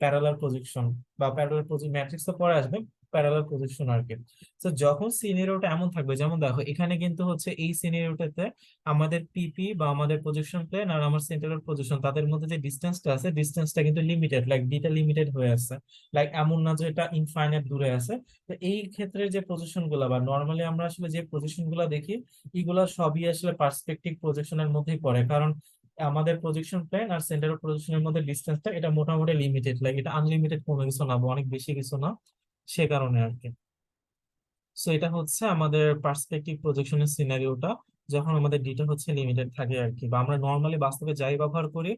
প্যারালাল প্রজেকশন বা প্যারালাল প্রজেকশন ম্যাট্রিক্স, তো পরে আসবে। প্যারালাল প্রজেকশন আর কি। তো যখন সিনারিওটা এমন থাকবে, যেমন দেখো এখানে কিন্তু হচ্ছে এই সিনারিওটাতে আমাদের পিপি বা আমাদের প্রজেকশন প্লেন আর আমার সেন্টারের প্রজেকশন তাদের মধ্যে যে ডিস্টেন্সটা আছে, ডিস্টেন্সটা কিন্তু লিমিটেড, লাইক ডিটা লিমিটেড হয়ে আছে, লাইক এমন না যে এটা ইনফাইনাইট দূরে আছে। তো এই ক্ষেত্রে যে প্রজেকশন গুলা বা নর্মালি আমরা আসলে যে প্রজেকশন গুলা দেখি, এগুলা সবই আসলে পার্সপেক্টিভ প্রজেকশনের মধ্যেই পড়ে, কারণ আমাদের প্রজেকশন প্লেন আর সেন্টার অফ প্রজেকশনের মধ্যে ডিস্টেন্সটা এটা মোটামুটি লিমিটেড, লাইক এটা আনলিমিটেড কোনো কিছু না বা অনেক বেশি কিছু না, সে কারণে আর কি। সো এটা হচ্ছে আমাদের পার্সপেক্টিভ প্রজেকশনের সিনারিওটা, যখন আমাদের ডিটা হচ্ছে লিমিটেড থাকে আর কি, বা আমরা নর্মালি বাস্তবে যাই ব্যবহার করি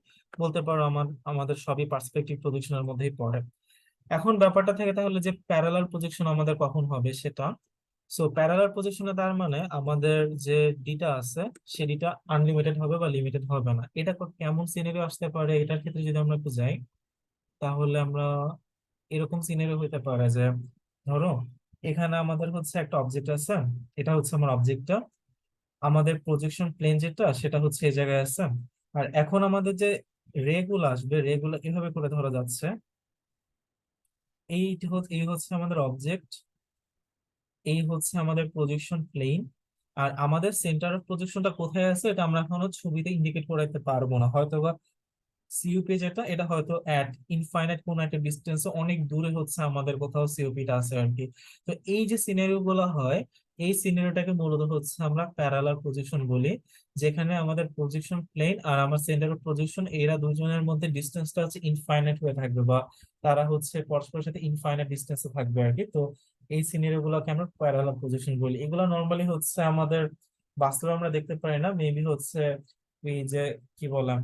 বলতে পারো আমাদের সবই পার্সপেক্টিভ প্রজেকশনের মধ্যেই পড়ে। এখন ব্যাপারটা থেকে তাহলে যে প্যারালাল প্রজেকশন আমাদের কখন হবে সেটা। সো প্যারালাল প্রজেকশনে তার মানে আমাদের যে ডিটা আছে সে ডিটা আনলিমিটেড হবে বা লিমিটেড হবে না। এটা কেমন সিনারিও আসতে পারে এটার ক্ষেত্রে যদি আমরা একটু যাই, তাহলে আমরা এরকম সিনারিও হতে পারে যে ধরো এখানে আমাদের হচ্ছে একটা অবজেক্ট আছে, এটা হচ্ছে আমার অবজেক্টটা, আমাদের প্রজেকশন প্লেন যেটা সেটা হচ্ছে এই জায়গায় আছে। আর এখন আমাদের যে রে গুলো আসবে, রে গুলো এভাবে করে ধরা যাচ্ছে, এই হচ্ছে আমাদের অবজেক্ট, এই হচ্ছে আমাদের প্রজেকশন প্লেন, আর আমাদের সেন্টার অফ প্রজেকশনটা কোথায় আছে এটা আমরা এখনো ছবিতে ইন্ডিকেট করাইতে পারবো না, হয়তো সিইউপি যেটা এটা হয়তো এট ইনফাইনাইট কোন একটা ডিস্টেন্স অনেক দূরে হচ্ছে আমাদের কোথাও সিইউপিটা আছে আর কি। তো এই যে সিনারিও গুলো হয়, এই সিনারিওটাকে মূলত হচ্ছে আমরা প্যারালাল প্রজেকশন বলি, যেখানে আমাদের প্রজেকশন প্লেন আর আমার সেন্টার অফ প্রজেকশন এরা দুজনের মধ্যে ডিস্টেন্সটা হচ্ছে ইনফাইনাইট হয়ে থাকবে, বা তারা হচ্ছে পরস্পরের সাথে ইনফাইনাইট ডিস্টেন্সে থাকবে আর কি। তো এই সিনারিও গুলোকে আমরা প্যারালাল প্রজেকশন বলি। এগুলো নর্মালি হচ্ছে আমাদের বাস্তবে আমরা দেখতে পারি না, মেবি হচ্ছে এই যে কি বললাম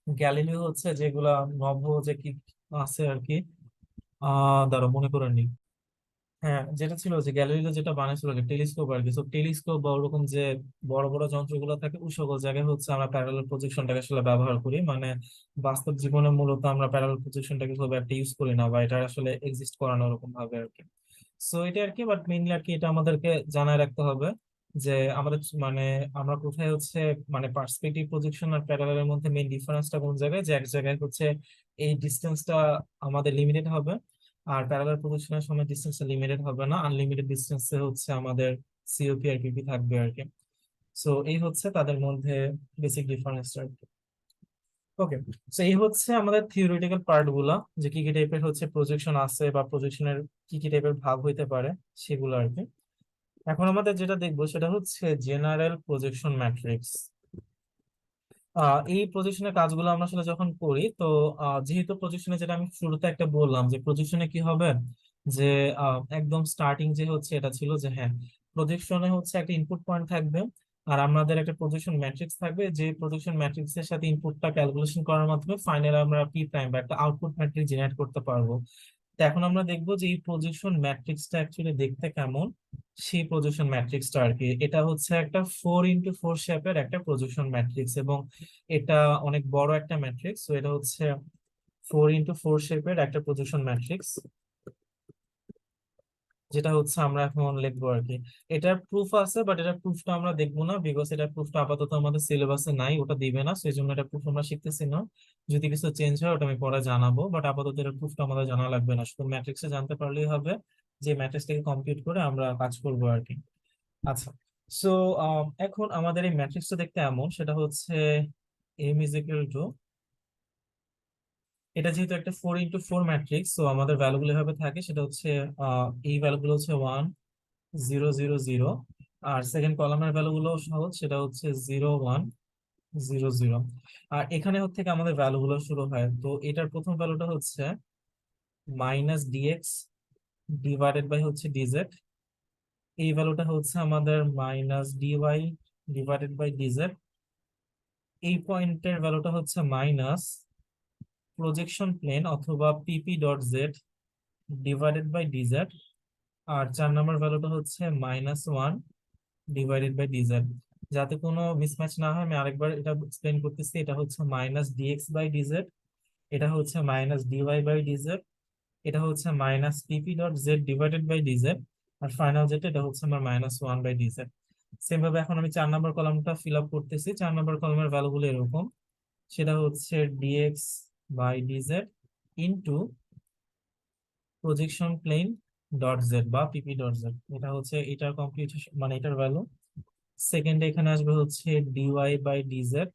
গ্যালিলিও হচ্ছে যেগুলা নভ যে কি আছে আর কি, দাঁড়া মনে করে নি। হ্যাঁ, যেটা ছিল যে গ্যালিলিও যেটা বানাইছিল টেলিস্কোপ আর কি, সো টেলিস্কোপ বা ওরকম যে বড় বড় যন্ত্রগুলো থাকে ওই সকল জায়গায় হচ্ছে আমরা প্যারালাল প্রজেকশনটাকে আসলে ব্যবহার করি, মানে বাস্তব জীবনে মূলত আমরা প্যারালাল প্রজেকশনটাকে খুব একটা ইউজ করি না, বা এটা আসলে এক্সিস্ট করানো ওরকম ভাবে আর কি। সো এটা আর কি, বাট মেইনলি আর কি এটা আমাদেরকে জানায় রাখতে হবে যে আমাদের মানে আমরা কোথায় হচ্ছে মানে পার্সপেক্টিভ প্রজেকশন আর প্যারালালের মধ্যে মেইন ডিফারেন্সটা কোন জায়গায়, যে এক জায়গায় হচ্ছে এই ডিস্টেন্সটা আমাদের লিমিটেড হবে, আর প্যারালাল প্রজেকশনের সময় ডিস্টেন্সটা লিমিটেড হবে না, আনলিমিটেড ডিস্টেন্সে হচ্ছে আমাদের সিওপি আর পিপি থাকবে আর কি। সো এই হচ্ছে তাদের মধ্যে বেসিক ডিফারেন্সটা। ওকে, তো এই হচ্ছে আমাদের থিওরিটিক্যাল পার্ট গুলা, যে কি কি টাইপের হচ্ছে প্রজেকশন আছে বা প্রজেকশনের কি কি টাইপের ভাগ হইতে পারে সেগুলো আর কি। এখন আমাদের যেটা দেখবো সেটা হচ্ছে জেনারেল প্রজেকশন ম্যাট্রিক্স। এই প্রজেকশনের কাজগুলো আমরা আসলে যখন করি তো যেহেতু প্রজেকশনে যেটা আমি শুরুতে একটা বললাম যে প্রজেকশনে কি হবে, যে একদম স্টার্টিং যে হচ্ছে এটা ছিল যে হ্যাঁ, প্রজেকশনে হচ্ছে একটা ইনপুট পয়েন্ট থাকবে, আর আমাদের একটা প্রজেকশন ম্যাট্রিক্স থাকবে, যে প্রজেকশন ম্যাট্রিক্স এর সাথে ইনপুটটা ক্যালকুলেশন করার মাধ্যমে ফাইনাল আমরা পি প্রাইম বা একটা আউটপুট ম্যাট্রিক্স জেনারেট করতে পারবো। তো এখন আমরা দেখবো যে এই প্রজেকশন ম্যাট্রিক্সটা অ্যাকচুয়ালি দেখতে কেমন, সেই প্রজেকশন ম্যাট্রিক্সটা আর কি। এটা হচ্ছে একটা 4x4 শেপের একটা প্রজেকশন ম্যাট্রিক্স, এবং এটা অনেক বড় একটা ম্যাট্রিক্স। তো এটা হচ্ছে 4x4 শেপের একটা প্রজেকশন ম্যাট্রিক্স, যেটা হচ্ছে আমরা এখন লিখবো আর কি। এটার প্রুফ আছে, বাট এটার প্রুফটা আমরা দেখবো না, বিকজ এটার প্রুফটা আপাতত আমাদের সিলেবাসে নাই, ওটা দিবে না, সেই জন্য এটা প্রুফ আমরা শিখতেছি না। যদি কিছু চেঞ্জ হয় ওটা আমি পরে জানাবো, বাট আপাতত এটার প্রুফটা আমাদের জানা লাগবে না, শুধু ম্যাট্রিক্সে জানতে পারলেই হবে, যে ম্যাট্রিক্সটাকে কম্পিউট করে আমরা কাজ করবো আর কি। আচ্ছা, সো এখন আমাদের এই ম্যাট্রিক্সটা দেখতে এমন, সেটা হচ্ছে এম ইজ ইকুয়াল টু, এটা যেহেতু একটা 4x4 ম্যাট্রিক্স, তো আমাদের ভ্যালুগুলো এভাবে থাকে, সেটা হচ্ছে এই ভ্যালুগুলো হচ্ছে 1 0 0 0, আর সেকেন্ড কলামের ভ্যালু গুলো সহজ, সেটা হচ্ছে 0 1 0 0। আর এখানে থেকে আমাদের ভ্যালু গুলো শুরু হয়, তো এটার প্রথম ভ্যালুটা হচ্ছে -dx ডিভাইডেড বাই হচ্ছে ডিজেড, এই ভ্যালুটা হচ্ছে আমাদের -dy ডিভাইডেড বাই ডিজেড, এই পয়েন্টের ভ্যালুটা হচ্ছে মাইনাস প্রজেকশন প্লেন অথবা PP dot Z divided by DZ, আর 4 নম্বর ভ্যালুটা হচ্ছে -1 ডিভাইডেড বাই ডিজেড। যাতে কোনো মিসম্যাচ না হয় আমি আরেকবার এটা এক্সপ্লেন করতেছি, এটা হচ্ছে -dx বাই ডিজেড, এটা হচ্ছে -dy বাই ডিজেড, এটা হচ্ছে -pp dot Z divided by DZ, আর ফাইনাল যেটা এটা হচ্ছে আমার -1 বাই ডিজেড। সেম ভাবে এখন আমি 4 নম্বর কলামটা ফিল আপ করতেছি। 4 নম্বর কলামের ভ্যালুগুলো এরকম, সেটা হচ্ছে dx by DZ into projection plane dot Z বা পিপি ডট জেড, এটা হচ্ছে এটার কমপ্লিট মানে এটার ভ্যালু। সেকেন্ডে এখানে আসবে হচ্ছে DY by DZ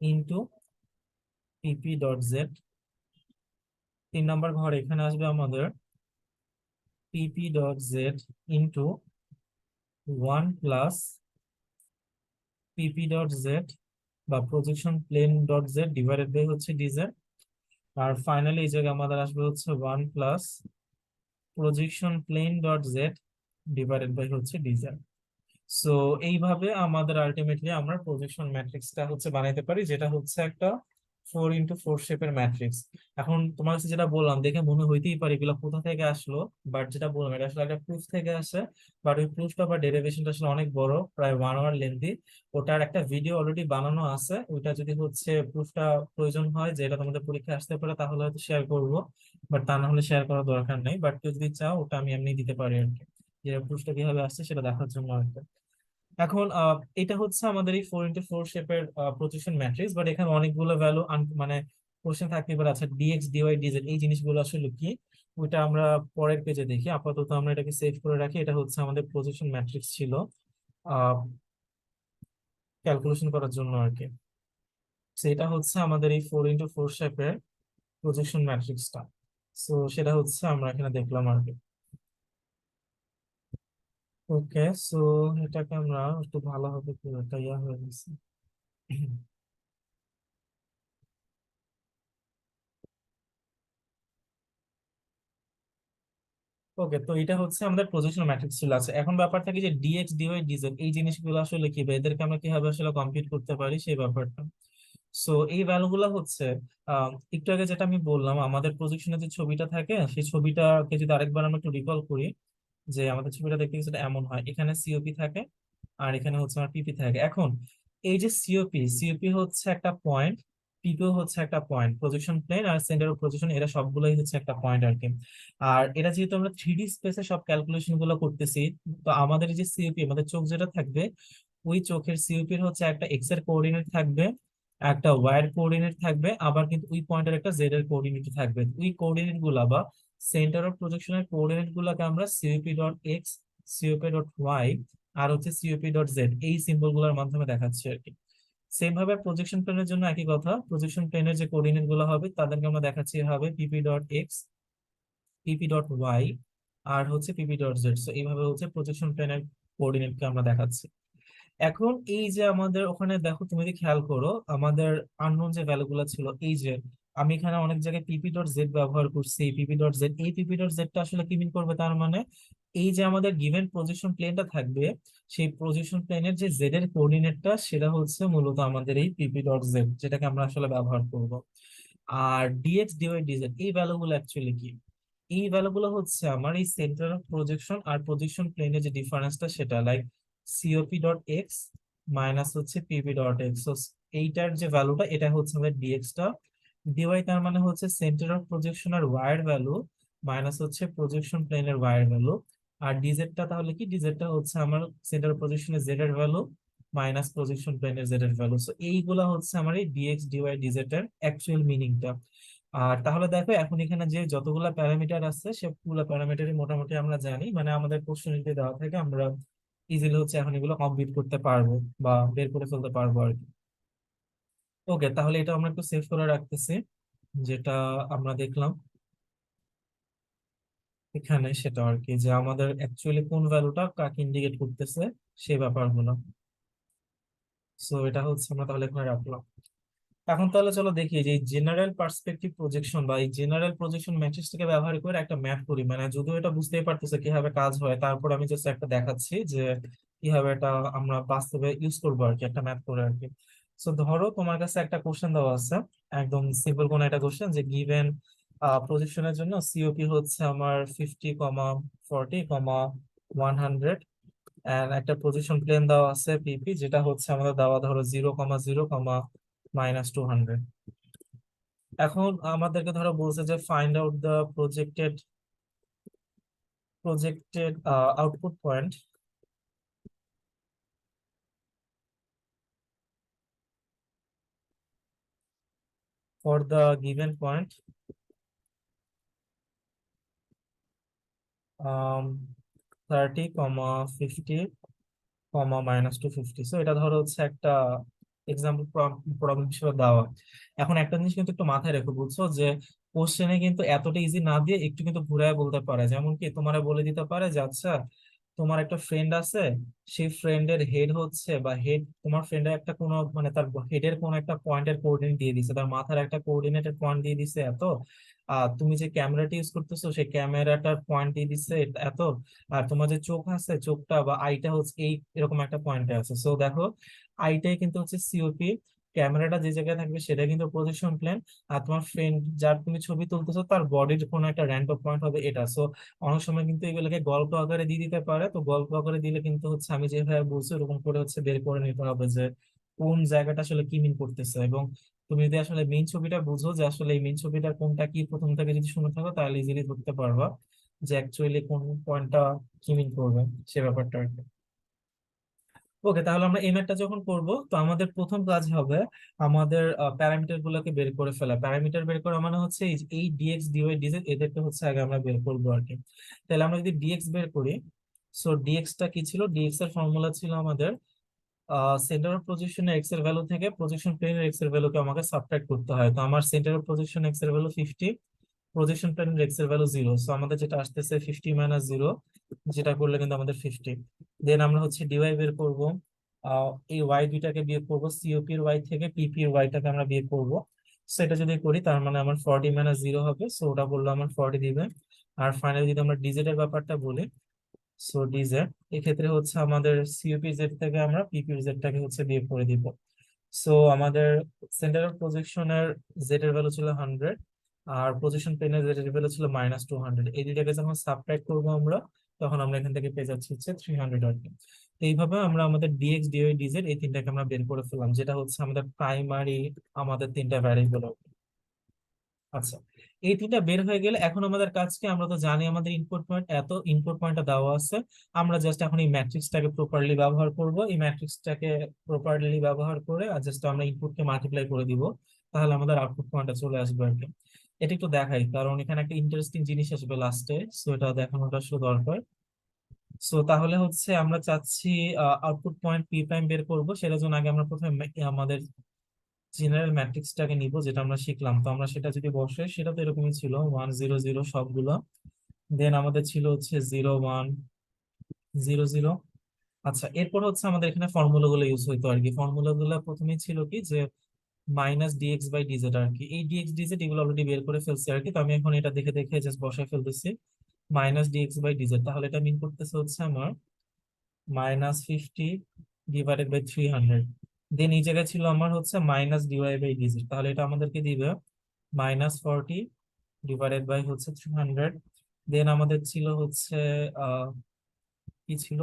into PP dot Z. 3 নম্বর ঘর এখানে আসবে আমাদের PP dot Z into 1 plus PP dot Z বা projection plane dot Z divided by হচ্ছে ডিজেড। আর ফাইনালি এই জায়গায় আমাদের আসবে হচ্ছে 1 plus projection plane dot Z divided by হচ্ছে ডিজেড। সো এইভাবে আমাদের আলটিমেটলি আমরা প্রজেকশন ম্যাট্রিক্সটা হচ্ছে বানাইতে পারি, যেটা হচ্ছে একটা 4x4 শেপের ম্যাট্রিক্স। এখন তোমার কাছে যেটা বললাম দেখে মনে হইতেই পারে এগুলো কোথা থেকে আসলো, বাট যেটা বললাম এটা আসলে একটা প্রুফ থেকে আসে। বাট ওই প্রুফটা বা ডেরিভেশনটা আসলে অনেক বড়, প্রায় 1 আওয়ার লেন্থি। ওটার একটা ভিডিও অলরেডি বানানো আছে, ওইটা যদি হচ্ছে প্রুফটা প্রয়োজন হয় যে এটা তোমাদের পরীক্ষায় আসতে পারে তাহলে হয়তো শেয়ার করবো, বাট তা না হলে শেয়ার করার দরকার নেই। বাট কেউ যদি চাও ওটা আমি এমনি দিতে পারি আর কি, যে প্রুফটা কিভাবে আসছে সেটা দেখার জন্য আর কি। এখন এটা হচ্ছে আমাদের এই 4x4 শেপের প্রজেকশন ম্যাট্রিক্স, বাট এখানে অনেকগুলো ভ্যালু মানে কোশ্চেন থাকতে পারে। আচ্ছা ডিএক্স ডিওয়াই ডিজেড এই জিনিসগুলো আসলে কি, ওইটা আমরা পরের পেজে দেখি। আপাতত আমরা এটাকে সেভ করে রাখি। এটা হচ্ছে আমাদের প্রজেকশন ম্যাট্রিক্স ছিল ক্যালকুলেশন করার জন্য আর কি। So, এটা হচ্ছে আমাদের এই 4x4 শেপের প্রজেকশন ম্যাট্রিক্সটা। সো সেটা হচ্ছে আমরা এখানে দেখলাম আর কি। ওকে, সো এটাকে আমরা একটু ভালোভাবে একটা ইয়া হয়ে গেছে। ওকে, তো এটা হচ্ছে আমাদের প্রজেকশন ম্যাট্রিক্স ছিল। আছে এখন ব্যাপার থাকে যে ডিএক্স ডিওয়াই ডিজেড এই জিনিসগুলো আসলে কি বা এদেরকে আমরা কিভাবে আসলে কম্পিউট করতে পারি সেই ব্যাপারটা। সো এই ভ্যালুগুলো হচ্ছে একটু আগে যেটা আমি বললাম, আমাদের প্রজেকশনে যে ছবিটা থাকে সেই ছবিটাকে যদি আরেকবার আমরা একটু রিকল করি, যে আমাদের ছবিটা দেখতে কিছুটা এমন হয়, এখানে সিওপি থাকে আর এখানে হচ্ছে আমার পিপি থাকে। এখন এই যে সিওপি সিওপি হচ্ছে একটা পয়েন্ট, পিপিও হচ্ছে একটা পয়েন্ট, প্রজেকশন প্লেন আর সেন্টার অফ প্রজেকশন এরা সবগুলোই হচ্ছে একটা পয়েন্ট আর কি। আর এটা যেহেতু আমরা 3D স্পেসে সব ক্যালকুলেশন গুলো করতেছি, তো আমাদের এই যে সিওপি আমাদের চোখ যেটা থাকবে, ওই চোখের সিওপির হচ্ছে একটা এক্স এর কোঅর্ডিনেট থাকবে, একটা ওয়াই এর কোঅর্ডিনেট থাকবে, আবার কিন্তু ওই পয়েন্টের একটা জেড এর কোঅর্ডিনেট থাকবে। ওই কোঅর্ডিনেট গুলা বা সেন্টার অফ প্রজেকশনের কোঅর্ডিনেট গুলাকে আমরা COP dot X, COP dot Y আর হচ্ছে সিওপি ডট জেড এই সিম্বল গুলোর মাধ্যমে দেখাচ্ছি আর কি। সেম ভাবে প্রজেকশন প্লেনের জন্য একই কথা, প্রজেকশন প্লেনের যে কোঅর্ডিনেট গুলো হবে তাদেরকে আমরা দেখাচ্ছি হবে পিপি ডট এক্স, পিপি ডট ওয়াই আর হচ্ছে পিপি ডট জেড। এইভাবে হচ্ছে প্রজেকশন প্লেনের কোঅর্ডিনেটকে আমরা দেখাচ্ছি। এখন এই যে আমাদের ওখানে দেখো, তুমি যদি খেয়াল করো আমাদের আননোন যে ভ্যালু গুলো ছিল, এই যে আমি এখানে অনেক জায়গায় পিপি ডট জেড ব্যবহার করছি, পিপি ডট জেড। এই পিপি ডট জেডটা আসলে কি মিন করবে, তার মানে এই যে আমাদের গিভেন প্রজেকশন প্লেনটা থাকবে, সেই প্রজেকশন প্লেনের যে জেড এর কোঅর্ডিনেটটা সেটা হচ্ছে মূলত আমাদের এই পিপি ডট জেড, যেটাকে আমরা আসলে ব্যবহার করব। আর ডিএক্স ডিওয়াই ডিজেড এই ভ্যালুগুলো অ্যাকচুয়ালি কি, এই ভ্যালুগুলো হচ্ছে আমার এই সেন্টার অফ প্রজেকশন আর প্রজেকশন প্লেনের যে ডিফারেন্সটা সেটা, like COP dot X minus হচ্ছে পিপি ডট এক্স। এইটার যে ভ্যালুটা এটা হচ্ছে আমাদের ডিএক্সটা, ডিওয়াই তার মানে হচ্ছে সেন্টার অফ প্রজেকশন আর ওয়াই এর ভ্যালু মাইনাস হচ্ছে প্রজেকশন প্লেনের ওয়াই এর ভ্যালু। আর ডিজেডটা তাহলে কি, ডিজেডটা হচ্ছে আমার সেন্টার অফ প্রজেকশনের জেড এর ভ্যালু মাইনাস প্রজেকশন প্লেনের জেড এর ভ্যালু। এইগুলা হচ্ছে আমার এই ডিএক্স ডিওয়াই ডিজেড এর অ্যাকচুয়াল মিনিংটা। আর তাহলে দেখো এখন এখানে যে যতগুলা প্যারামিটার আছে সবগুলা প্যারামিটারই মোটামুটি আমরা জানি, মানে আমাদের কোশ্চেন যদি দেওয়া থাকে আমরা ইজিলি হচ্ছে এখন এগুলো কমপ্লিট করতে পারবো বা বের করে ফেলতে পারবো আর কি। ওকে, তাহলে এটা আমরা একটু সেভ করে রাখতেছি, যেটা আমরা দেখলাম এখানে সেটা আর কি, যে আমাদের অ্যাকচুয়ালি কোন ভ্যালুটা কাকে ইন্ডিকেট করতেছে সেই ব্যাপারগুলো। সো এটা হচ্ছে আমরা তাহলে এখানে রাখলাম। এখন তাহলে চলো দেখি যে জেনারেল পার্সপেক্টিভ প্রজেকশন বা এই জেনারেল প্রজেকশন ম্যাট্রিক্সটাকে ব্যবহার করে একটা ম্যাথ করি। মানে যদিও এটা বুঝতেই পারতেছে কিভাবে কাজ হয়, তারপর আমি জাস্ট একটা দেখাচ্ছি যে কিভাবে এটা আমরা বাস্তবে ইউজ করবো আর কি, একটা ম্যাথ করে আর কি। সো ধরো তোমার কাছে একটা কোশ্চেন দেওয়া আছে, একদম সিম্পল কোন একটা কোশ্চেন, যে গিভেন প্রজেকশনের জন্য সিওপি হচ্ছে আমার 50, 40, 100 এন্ড একটা পজিশন প্লেন দেওয়া আছে পিপি, যেটা হচ্ছে আমাদের দেওয়া ধরো 0, 0, -200। এখন আমাদেরকে ধরো বলছে যে find out the projected output point for the given point 30, 50, -250। So এটা ধরো হচ্ছে একটা এক্সাম্পল প্রবলেম হিসেবে দেওয়া। এখন একটা জিনিস কিন্তু একটু মাথায় রেখো, বুঝছো, যে কোশ্চেনে কিন্তু এতটা ইজি না দিয়ে একটু কিন্তু ঘুরায় বলতে পারে। যেমন কি তোমার বলে দিতে পারে যে আচ্ছা, তোমার একটা ফ্রেন্ড আছে, সেই ফ্রেন্ডের হেড হচ্ছে, বা হেড, তোমার ফ্রেন্ডের একটা কোনো মানে তার হেডের কোনো একটা পয়েন্টের কোঅর্ডিনেট দিয়ে দিছে, তার মাথার একটা কোঅর্ডিনেটের পয়েন্ট দিয়ে দিছে এত, আর তুমি যে ক্যামেরাটি ইউজ করতেছো সেই ক্যামেরাটার পয়েন্ট দিয়ে দিছে এত, আর তোমার যে চোখ আছে, চোখটা বা আইটা হচ্ছে এই এরকম একটা পয়েন্টে আছে। সো দেখো, আইটাই কিন্তু হচ্ছে সিওপি, ক্যামেরাটা যে জায়গায় থাকবে সেটা কিন্তু প্রজেকশন প্লেন, আর তোমার ফ্রেন্ড যার তুমি ছবি তুলতেছো তার বডির কোনো একটা র্যান্ডম পয়েন্ট হবে এটা। সো অনেক সময় কিন্তু এগুলোকে গল্প আকারে দিয়ে দিতে পারে, তো গল্প আকারে দিলে কিন্তু হচ্ছে আমি যেভাবে বলছি ওরকম করে হচ্ছে বের করে নিতে হবে যে কোন জায়গাটা আসলে কি মিন করতেছে। এবং তুমি যদি আসলে মেইন ছবিটা বুঝো যে আসলে এই মেইন ছবিটা কোনটা কি, প্রথম থেকে যদি শুনে থাকো তাহলে ইজিলি ধরতে পারবা যে অ্যাকচুয়ালি কোন পয়েন্টটা কি মিন করবে, সে ব্যাপারটা আর কি। ওকে, তাহলে আমরা এই ম্যাথটা যখন করব, তো আমাদের প্রথম কাজ হবে আমাদের প্যারামিটার গুলোকে বের করে ফেলা। প্যারামিটার বের করা মানে হচ্ছে এই ডিএক্স ডিওয়াই ডিজেড এদেরকে হচ্ছে আগে আমরা বের করবো আর কি। তাহলে আমরা যদি ডিএক্স বের করি, সো ডিএক্স টা কি ছিল, ডিএক্স এর ফর্মুলা ছিল আমাদের সেন্টার অফ পজিশনের এক্স এর ভ্যালু থেকে প্রজেকশন প্লেনের এক্স এর ভ্যালুকে আমাকে সাবট্রাক্ট করতে হয়। তো আমার সেন্টার অফ পজিশন এক্স এর ভ্যালু 50, প্রজেকশন প্লেনের এক্স এর ভ্যালু 0, সো আমাদের যেটা আসতেছে 50 - 0, যেটা করলে কিন্তু আমাদের 50। দেন আমরা হচ্ছে ডিওয়াই বের করব, এই ওয়াই দুইটাকে বিয়োগ করব, সিওপি এর ওয়াই থেকে পিপি এর ওয়াইটাকে আমরা বিয়োগ করব। সেটা যদি করি তার মানে আমার 40 - 0 হবে, সো ওটা বললো আমার 40 দিবে। আর ফাইনালি যদি আমরা ডিজেড এর ব্যাপারটা বলি, সো ডিজেড এক্ষেত্রে হচ্ছে আমাদের সিওপি জেড থেকে আমরা পিপি জেডটাকে হচ্ছে বিয়োগ করে দিব। সো আমাদের সেন্টার অফ প্রজেকশনের জেড এর ভ্যালু ছিল 100, আর পজিশন প্লেনের জেড এর ভ্যালু ছিল -200। এই দুইটাকে যখন সাবট্রাক্ট করবো আমরা, তখন আমরা এখান থেকে পেয়ে যাচ্ছি হচ্ছে 300 আর কি। তো এইভাবে আমরা আমাদের ডিএক্স ডিওয়াই ডিজেড এই তিনটাকে আমরা বের করে ফেললাম, যেটা হচ্ছে আমাদের প্রাইমারি আমাদের তিনটা ভ্যারিয়েবল। আচ্ছা, এই তিনটা বের হয়ে গেলে এখন আমাদের কাজকে, আমরা তো জানি আমাদের ইনপুট পয়েন্ট এত, ইনপুট পয়েন্টটা দেওয়া আছে, আমরা জাস্ট এখন এই ম্যাট্রিক্সটাকে প্রপারলি ব্যবহার করব। এই ম্যাট্রিক্সটাকে প্রপারলি ব্যবহার করে আর জাস্ট আমরা ইনপুটকে মাল্টিপ্লাই করে দিব, তাহলে আমাদের আউটপুট পয়েন্টটা চলে আসবে আর কি। এটা একটু দেখাই, কারণ এখানে একটা ইন্টারেস্টিং জিনিস আসবে লাস্টে, সো এটা দেখানোটা আসলে দরকার। সো তাহলে হচ্ছে আমরা চাচ্ছি আউটপুট পয়েন্ট পি প্রাইম বের করব। সেটার জন্য আগে আমরা প্রথমে আমাদের জেনারেল ম্যাট্রিক্সটাকে নিব, যেটা আমরা শিখলাম। তো আমরা সেটা যদি বসে, সেটা তো এরকমই ছিল 1 0 0 সবগুলো। দেন আমাদের ছিল হচ্ছে 0 1 0 0। আচ্ছা, এরপর হচ্ছে আমাদের এখানে ফর্মুলা গুলো ইউজ হইতো আর কি। ফর্মুলা গুলো প্রথমে ছিল কি, যে -dx/dz আর কি। এই ডিএক্স ডিজেড এগুলো অলরেডি বের করে ফেলছি আর কি। তো আমি এখন এটা দেখে দেখে জাস্ট বসায় ফেলতেছি, -dx/dz। তাহলে এটা মিন করতেছে হচ্ছে আমার -50 / 300। দেন এই জায়গায় ছিল আমার হচ্ছে -dy/dz, তাহলে এটা আমাদেরকে দিবে -40 / হচ্ছে 300। দেন আমাদের ছিল হচ্ছে আহ কি ছিল,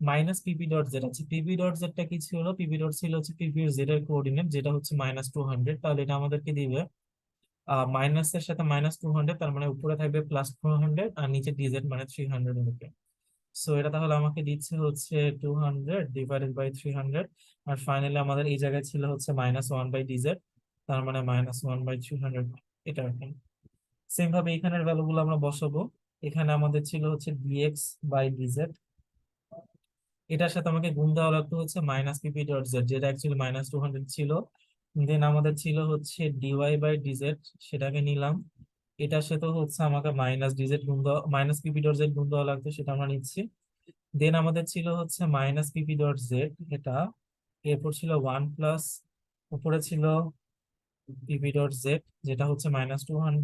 -pp.z আছে। pp.z টা কি ছিল, পিপি ডট ছিল হচ্ছে পিপি জেড এর কোঅর্ডিনেট, যেটা হচ্ছে -200। তাহলে এটা আমাদেরকে দিবে মাইনাসের সাথে -200, তার মানে উপরে থাকবে +400 আর নিচে ডিজেড মানে 300 হবে। সো এটা তাহলে আমাকে দিচ্ছে হচ্ছে 200 / 300। আর ফাইনালি আমাদের এই জায়গায় ছিল হচ্ছে -1/dz, তার মানে -1/300। এটা আর কি। সেম ভাবে এখানের ভ্যালু গুলো আমরা বসাবো। এখানে আমাদের ছিল হচ্ছে dx/dz, এটার সাথে আমাকে গুণ দেওয়া লাগতো হচ্ছে -pp.z, যেটা অ্যাকচুয়ালি -200 ছিল। দেন আমাদের ছিল হচ্ছে dy/dz, সেটাকে নিলাম। এটার সাথে হচ্ছে আমাকে -dz গুণ দেওয়া, -pp.z গুণ দেওয়া লাগতো, সেটা আমরা নিচ্ছি। দেন আমাদের ছিল হচ্ছে -pp.z, এটা। এরপর ছিল 1 প্লাস, উপরে ছিল pp.z, যেটা হচ্ছে -200,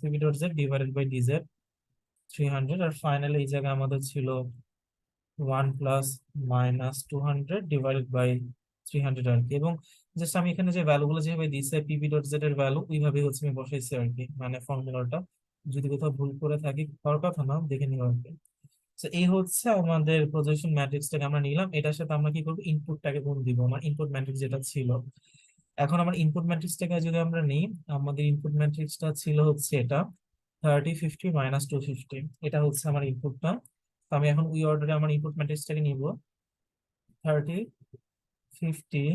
-pp.z ডিভাইডেড বাই dz 300। আর ফাইনালি এই জায়গায় আমাদের ছিল 1 প্লাস -200 ডিভাইডেড বাই 300 আর কি। এবং জাস্ট আমি এখানে যে ভ্যালু গুলো যেভাবে দিচ্ছে pp.z এর ভ্যালু ওইভাবে হচ্ছে আমি বসাইছি আর কি, মানে ফর্মুলাটা। যদি কোথাও ভুল করে থাকি, হওয়ার কথা না, দেখে নিও আর কি। তো এই হচ্ছে আমাদের প্রজেকশন ম্যাট্রিক্সটাকে আমরা নিলাম, এটার সাথে আমরা কি করবো, ইনপুটটাকে গুণ দিব, আমার ইনপুট ম্যাট্রিক্স যেটা ছিল। এখন আমার ইনপুট ম্যাট্রিক্সটাকে যদি আমরা নিই, আমাদের ইনপুট ম্যাট্রিক্সটা ছিল হচ্ছে এটা 30 50 - 250। এটা হচ্ছে আমার ইনপুটটা। তো আমি এখন ওই অর্ডারে আমার ইনপুট ম্যাট্রিক্সটাকে নিব, 30 50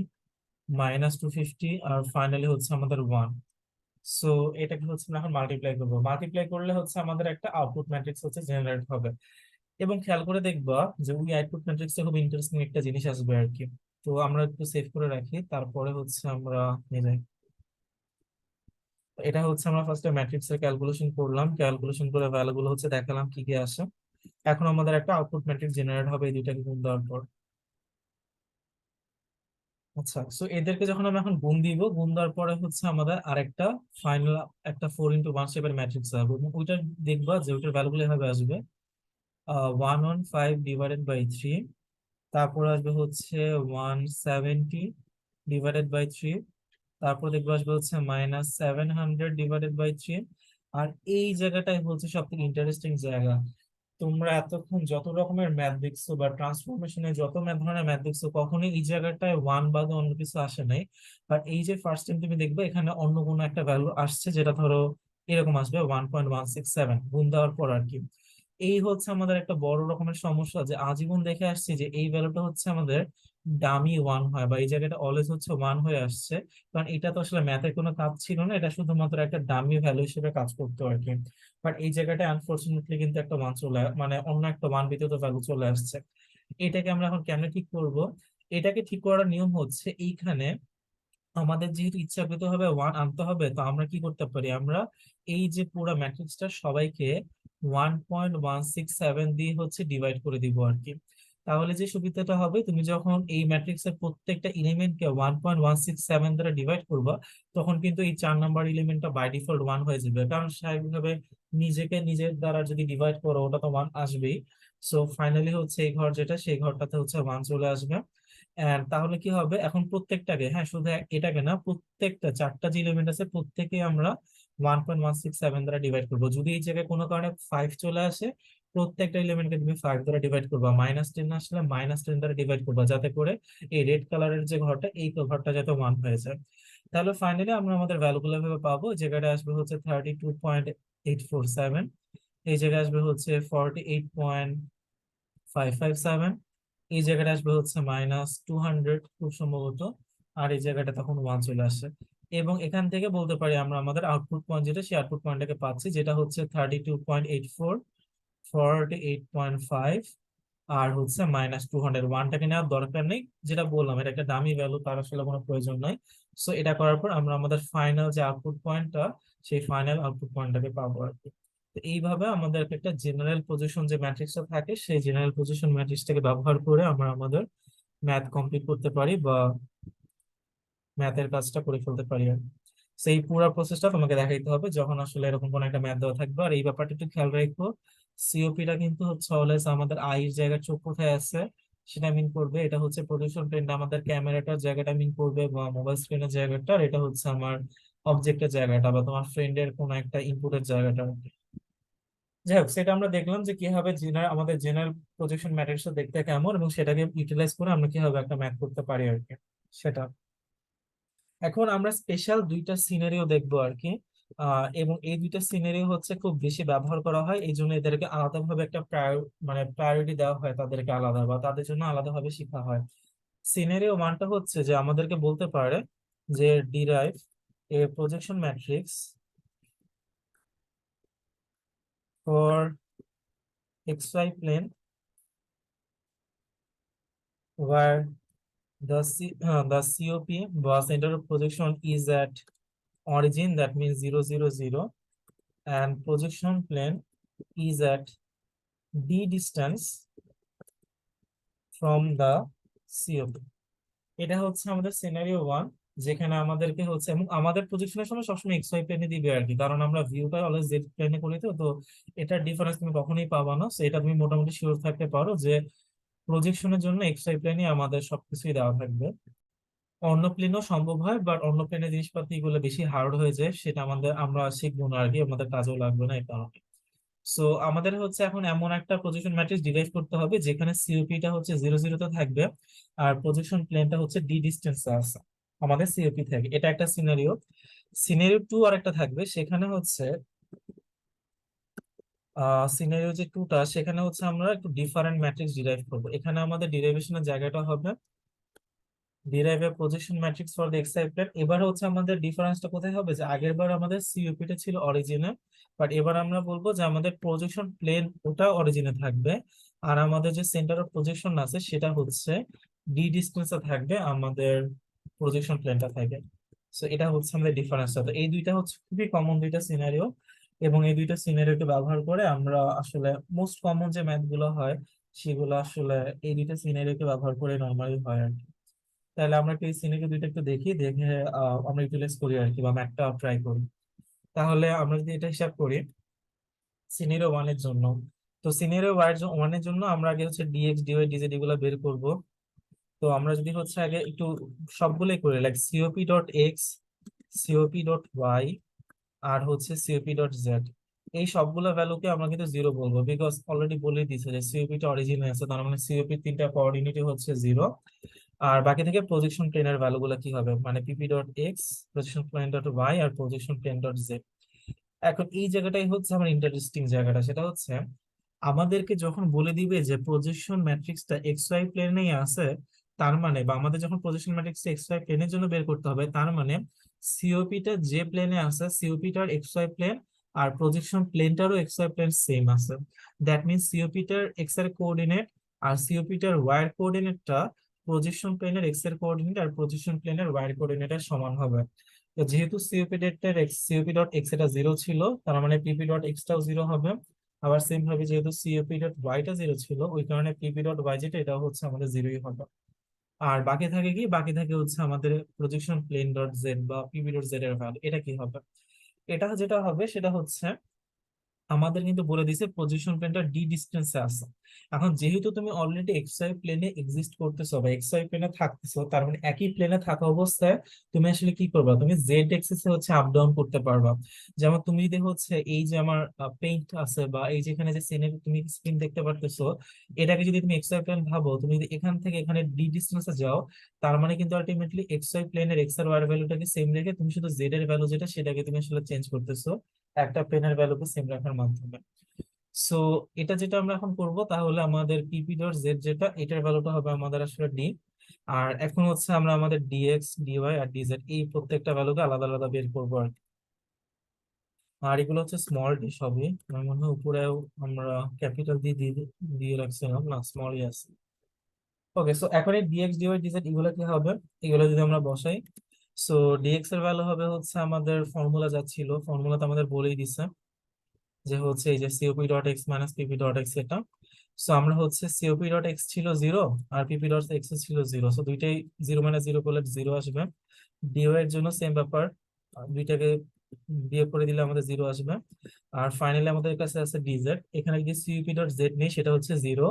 - 250, আর ফাইনালি হচ্ছে আমাদের 1। সো এটাকে হচ্ছে আমরা এখন মাল্টিপ্লাই করবো, মাল্টিপ্লাই করলে হচ্ছে আমাদের একটা আউটপুট ম্যাট্রিক্স হচ্ছে জেনারেট হবে। এবং খেয়াল করে দেখবা যে ওই আউটপুট ম্যাট্রিক্সে খুব ইন্টারেস্টিং একটা জিনিস আসবে আর কি। তো আমরা একটু সেভ করে রাখি, তারপরে হচ্ছে আমরা নিয়ে যাই। এটা হচ্ছে আমরা ফার্স্টে ম্যাট্রিক্স এর ক্যালকুলেশন করলাম, ক্যালকুলেশন করে ভ্যালু গুলো হচ্ছে দেখালাম কি কি আসে। এখন আমাদের একটা আউটপুট ম্যাট্রিক্স জেনারেট হবে এই দুইটাকে গুণ দেওয়ার পর। আচ্ছা, সো এদেরকে যখন আমরা এখন গুণ দিব, গুণ দেওয়ার পরে হচ্ছে আমাদের আরেকটা ফাইনাল একটা 4x1 শেপের ম্যাট্রিক্স হবে, এবং ওইটা দেখবা যে ওইটার ভ্যালুগুলো এভাবে আসবে 115 ÷ 3, তারপর আসবে হচ্ছে 170 ÷ 3, তারপর দেখবো আসবে হচ্ছে -700 ÷ 3। আর এই জায়গাটাই হচ্ছে সব থেকে ইন্টারেস্টিং জায়গা। তোমরা এতক্ষণ যত রকমের ম্যাথ দেখছো বা ট্রান্সফরমেশনে যত ম্যাথ ধরনের ম্যাথ দেখছো, কখনোই এই জায়গাটায় ওয়ান বাদে অন্য কিছু আসে নাই। বাট এই যে ফার্স্ট টাইম তুমি দেখবে এখানে অন্য কোনো একটা ভ্যালু আসছে, যেটা ধরো এরকম আসবে 1.167 গুণ দেওয়ার পর আর কি। এই হচ্ছে আমাদের একটা বড় রকমের সমস্যা, যে আজীবন দেখে আসছি যে এই ভ্যালুটা হচ্ছে আমাদের ডামি ওয়ান হয়, বা এই জায়গাটা অলওয়েজ হচ্ছে ওয়ান হয়ে আসছে। কারণ এটা তো আসলে ম্যাথের কোনো কাজ ছিল না, এটা শুধুমাত্র একটা ডামি ভ্যালু হিসেবে কাজ করতো আর কি। বাট এই জায়গাটায় আনফরচুনেটলি কিন্তু একটা ওয়ান চলে মানে অন্য একটা ওয়ান ব্যতীত ভ্যালু চলে আসছে। এটাকে আমরা এখন কেমনে ঠিক করব? এটাকে ঠিক করার নিয়ম হচ্ছে এইখানে আমাদের যেহেতু ইচ্ছাকৃত ভাবে ওয়ান আনতে হবে, তো আমরা কি করতে পারি, আমরা এই যে পুরো ম্যাট্রিক্সটা সবাইকে 1.167 দিয়ে হচ্ছে ডিভাইড করে দিব আর কি। তাহলে যে সুবিধাটা হবে, তুমি যখন এই ম্যাট্রিক্সের প্রত্যেকটা এলিমেন্টকে 1.167 দ্বারা ডিভাইড করবা, তখন কিন্তু এই 4 নম্বর এলিমেন্টটা বাই ডিফল্ট ওয়ান হয়ে যাবে, কারণ স্বাভাবিকভাবে নিজেকে নিজের দ্বারা যদি ডিভাইড করো ওটা তো ওয়ান আসবেই। সো ফাইনালি হচ্ছে এই ঘর যেটা, সেই ঘরটাতে হচ্ছে ওয়ান চলে আসবে। And তাহলে কি হবে, এখন প্রত্যেকটাকে, হ্যাঁ শুধু এটাকে না, প্রত্যেকটা চারটা যে এলিমেন্ট আছে প্রত্যেকে আমরা 1.167 দ্বারা ডিভাইড করবো। যদি এই জায়গায় কোনো কারণে ফাইভ চলে আসে, প্রত্যেকটা এলিমেন্টকে তুমি ফাইভ দ্বারা ডিভাইড করবা, -10 আসলে -10 দ্বারা ডিভাইড করবা, যাতে করে এই রেড কালারের যে ঘরটা, এই ঘরটা যাতে ওয়ান হয়ে যায়। তাহলে ফাইনালি আমরা আমাদের ভ্যালুগুলো ভাবে পাবো, এই জায়গাটা আসবে হচ্ছে 32.847, এই জায়গায় আসবে হচ্ছে 48.557, এই জায়গাটা আসবে হচ্ছে -200 খুব সম্ভবত, আর এই জায়গাটা তখন ওয়ান চলে আসে। এবং এখান থেকে বলতে পারি আমরা আমাদের আউটপুট পয়েন্ট যেটা, সেই আউটপুট পয়েন্টটাকে পাচ্ছি, যেটা হচ্ছে 32.84, 48.5, আর হচ্ছে -200। ওয়ানটাকে নেওয়ার দরকার নেই, যেটা বললাম এটা একটা দামি ভ্যালু, তার আসলে কোনো প্রয়োজন নাই। সো এটা করার পর আমরা আমাদের ফাইনাল যে আউটপুট পয়েন্টটা, সেই ফাইনাল আউটপুট পয়েন্টটাকে পাবো আর কি। তো এইভাবে আমাদের একটা জেনারেল পজিশন যে ম্যাট্রিক্সটা থাকে, সেই জেনারেল পজিশন ম্যাট্রিক্সটাকে ব্যবহার করে আমরা আমাদের ম্যাথ কমপ্লিট করতে পারি, বা ম্যাথের কাজটা করে ফেলতে পারি আর কি। সেই পুরো প্রসেসটা তোমাকে দেখাইতে হবে যখন আসলে এরকম কোন একটা ম্যাথ দেওয়া থাকবে। আর এই ব্যাপারটা একটু খেয়াল রাখবো, সিওপিটা কিন্তু হচ্ছে অলওয়েজ আমাদের আইর জায়গার চোখ কোথায় আছে সেটা মিন করবে, এটা হচ্ছে প্রজেকশন প্লেনটা আমাদের ক্যামেরাটার জায়গাটা মিন করবে, বা মোবাইল স্ক্রিনের জায়গাটা, আর এটা হচ্ছে আমার অবজেক্টের জায়গাটা, বা তোমার ফ্রেন্ডের কোন একটা ইনপুটের জায়গাটা। যাই হোক, সেটা আমরা দেখলাম যে কিভাবে আমাদের জেনারেল প্রজেকশন ম্যাট্রিক্সটা দেখতে কেমন, এবং সেটাকে ইউটিলাইজ করে আমরা কিভাবে একটা ম্যাথ করতে পারি আর কি, সেটা। এখন আমরা স্পেশাল দুইটা সিনারিও দেখবো আর কি। এবং এই দুইটা সিনারিও হচ্ছে খুব বেশি ব্যবহার করা হয়, এই জন্য এদেরকে আলাদাভাবে একটা মানে প্রায়োরিটি দেওয়া হয় তাদেরকে আলাদা, বা তাদের জন্য আলাদাভাবে শেখা হয়। সিনারিও ওয়ানটা হচ্ছে যে আমাদেরকে বলতে পারে যে derive a projection matrix for XY plane where the COP বা center of projection is at origin, that means 0 0 0, and projection plane is at d distance from the COP। এটা হচ্ছে আমাদের সিনারিও ওয়ান, যেখানে আমাদেরকে হচ্ছে, এবং আমাদের প্রজেকশনের সময় সবসময় এক্স ওয়াই প্লেনে দিবে আর কি, কারণ আমরা ভিউটা অলওয়েজ জেড প্লেনে করি। তো তো এটার ডিফারেন্স তুমি কখনোই পাবা না, তো এটা তুমি মোটামুটি শিওর থাকতে পারো যে প্রজেকশনের জন্য এক্স ওয়াই প্লেনে আমাদের সবকিছুই দেওয়া থাকবে। অন্য প্লেনও সম্ভব হয়, বাট অন্য প্লেনের জিনিসপাতি গুলো বেশি হার্ড হয়ে যায়, সেটা আমরা শিখবো না আর কি, আমাদের কাজেও লাগবে না এই কারণে। সো আমাদের হচ্ছে এখন এমন একটা প্রজেকশন ম্যাট্রিক্স ডিরাইভ করতে হবে যেখানে সিওপি টা হচ্ছে 0 0 তে থাকবে, আর প্রজেকশন প্লেনটা হচ্ছে ডি ডিস্টেন্সে আছে আমাদের সিওপি থেকে। এটা একটা সিনারিও। সিনারিও টু আর একটা থাকবে, সেখানে হচ্ছে সিনারিও যে টুটা, সেখানে হচ্ছে আমরা একটু ডিফারেন্ট ম্যাট্রিক্স ডিরাইভ করবো। এখানে আমাদের ডিরাইভেশনের জায়গাটা হবে derive a projection matrix for the XY plane. এবার হচ্ছে আমাদের ডিফারেন্সটা কোথায় হবে, যে আগের বার আমাদের সিওপি টা ছিল অরিজিনে, বাট এবার আমরা বলবো যে আমাদের প্রজেকশন প্লেন ওটা অরিজিনে থাকবে, আর আমাদের যে সেন্টার অফ প্রজেকশন আছে সেটা হচ্ছে ডি ডিস্টেন্সে থাকবে, আমাদের প্রজেকশন প্লেনটা থাকবে। সো এটা হচ্ছে আমাদের ডিফারেন্সটা। তো এই দুইটা হচ্ছে খুবই কমন দুইটা সিনারিও, এবং এই দুইটা সিনারিওকে ব্যবহার করে আমরা আসলে মোস্ট কমন যে ম্যাথ গুলো হয় সেগুলো আসলে এই দুইটা সিনারিওকে ব্যবহার করে নর্মালি হয় আর কি। তাহলে আমরা একটু এই সিনারিও দুইটা একটু দেখি, দেখে আমরা ইউটিলাইজ করি আর কি, বা ম্যাথটা ট্রাই করি। তাহলে আমরা যদি এটা হিসাব করি সিনারিও ওয়ান এর জন্য, তো সিনারিও ওয়ান এর জন্য আমরা আগে হচ্ছে ডিএক্স ডিওয়াই ডিজেড এগুলো বের করব। তো আমরা যদি হচ্ছে আগে একটু সবগুলোই করি, like COP dot X, COP dot Y, আর হচ্ছে সিওপি ডট জেড, এই সবগুলো ভ্যালুকে আমরা কিন্তু জিরো বলবো, বিকজ অলরেডি বলে দিয়েছে যে সিওপি টা অরিজিনে আছে, তার মানে সিওপি তিনটা কোঅর্ডিনেটই হচ্ছে জিরো। আর বাকি থেকে প্রজেকশন প্লেনের ভ্যালু গুলো কি হবে, মানে PP dot X, projection plane dot Y, আর প্রজেকশন প্লেন ডট জেড। এখন এই জায়গাটাই হচ্ছে আমার ইন্টারেস্টিং জায়গাটা, সেটা হচ্ছে আমাদেরকে যখন বলে দিবে যে প্রজেকশন ম্যাট্রিক্সটা এক্স ওয়াই প্লেনেই আছে, তার মানে, বা আমাদের যখন প্রজেকশন ম্যাট্রিক্স এক্স ওয়াই প্লেনের জন্য বের করতে হবে, তার মানে সিওপিটা যে প্লেনে আছে সিওপিটার এক্স ওয়াই প্লেন আর প্রজেকশন প্লেনটারও এক্স ওয়াই প্লেন সেম আছে। দ্যাট মিনস সিওপিটার এক্স এর কোঅর্ডিনেট আর সিওপিটার ওয়াই এর কোঅর্ডিনেটটা প্রজেকশন প্লেনের এক্স এর কোঅর্ডিনেট আর প্রজেকশন প্লেনের ওয়াই এর কোঅর্ডিনেটের সমান হবে। তো যেহেতু সিওপি ডেটের এক্স সিওপি ডট এক্স এটা জিরো ছিল, তার মানে পিপি ডট এক্স টাও জিরো হবে। আবার সেম ভাবে যেহেতু সিওপি ডট ওয়াই টা জিরো ছিল, ওই কারণে পিপি ডট ওয়াই যেটা এটা হচ্ছে আমাদের জিরোই হবে। আর বাকি থাকে কি, বাকি থাকে হচ্ছে আমাদের প্রজেকশন প্লেন ডট জেড বা পিপি ডট জেড এর ভ্যালু, এটা কি হবে, এটা যেটা হবে সেটা হচ্ছে আমাদের কিন্তু বলে দিছে পজিশন প্লেনটা ডি ডিস্টেন্সে আছে। এখন যেহেতু তুমি অলরেডি এক্স ওয়াই প্লেনে এক্সিস্ট করতেছো বা এক্স ওয়াই প্লেনে থাকতেছো, তার মানে একই প্লেনে থাকা অবস্থায় তুমি আসলে কি করবা, তুমি জেড এক্সিস এ হচ্ছে আপ ডাউন করতে পারবা। যেমন তুমি যদি হচ্ছে এই যে আমার পেইন্ট আছে, বা এই যেখানে যে সিনের তুমি স্ক্রিন দেখতে পারতেছো, এটাকে যদি তুমি এক্স ওয়াই প্লেন ভাবো, তুমি যদি এখান থেকে এখানে ডি ডিস্টেন্সে যাও, তার মানে কিন্তু আলটিমেটলি এক্স ওয়াই প্লেনের এক্স আর ওয়াই ভ্যালুটাকে সেম রেখে তুমি শুধু জেড এর ভ্যালু যেটা সেটাকে তুমি আসলে চেঞ্জ করতেছো একটা প্লেনের ভ্যালুকে সেম রাখার মাধ্যমে। সো এটা যেটা আমরা এখন করব, তাহলে আমাদের পিপি ডট জেড যেটা এটার ভ্যালুটা হবে আমাদের আসলে ডি। আর এখন হচ্ছে আমরা আমাদের ডিএক্স ডিওয়াই আর ডিজেড এই প্রত্যেকটা ভ্যালুকে আলাদা আলাদা বের করবো আর কি। আর এগুলো হচ্ছে স্মল ডি সবই, আমার মনে হয় উপরেও আমরা ক্যাপিটাল দিয়ে দিয়ে দিয়ে রাখছিলাম, না স্মলই আছে। ওকে, সো এখন এই ডিএক্স ডিওয়াই ডিজেড এগুলো কি হবে, এগুলো যদি আমরা বসাই, সো ডিএক্স এর ভ্যালু হবে হচ্ছে আমাদের ফর্মুলা যা ছিল, ফর্মুলাতে আমাদের বলেই দিছে যে হচ্ছে এই যে COP dot X minus PP dot X এটা। সো আমরা হচ্ছে সিওপি ডট এক্স ছিল জিরো আর পিপি ডট এক্স ছিল জিরো, সো দুইটাই জিরো মাইনাস জিরো করলে জিরো আসবে। ডিও এর জন্য সেম ব্যাপার, দুইটাকে বিয়োগ করে দিলে আমাদের জিরো আসবে। আর ফাইনালি আমাদের কাছে আছে ডিজেড, এখানে যদি সিপি ডট জেড নেই সেটা হচ্ছে জিরো,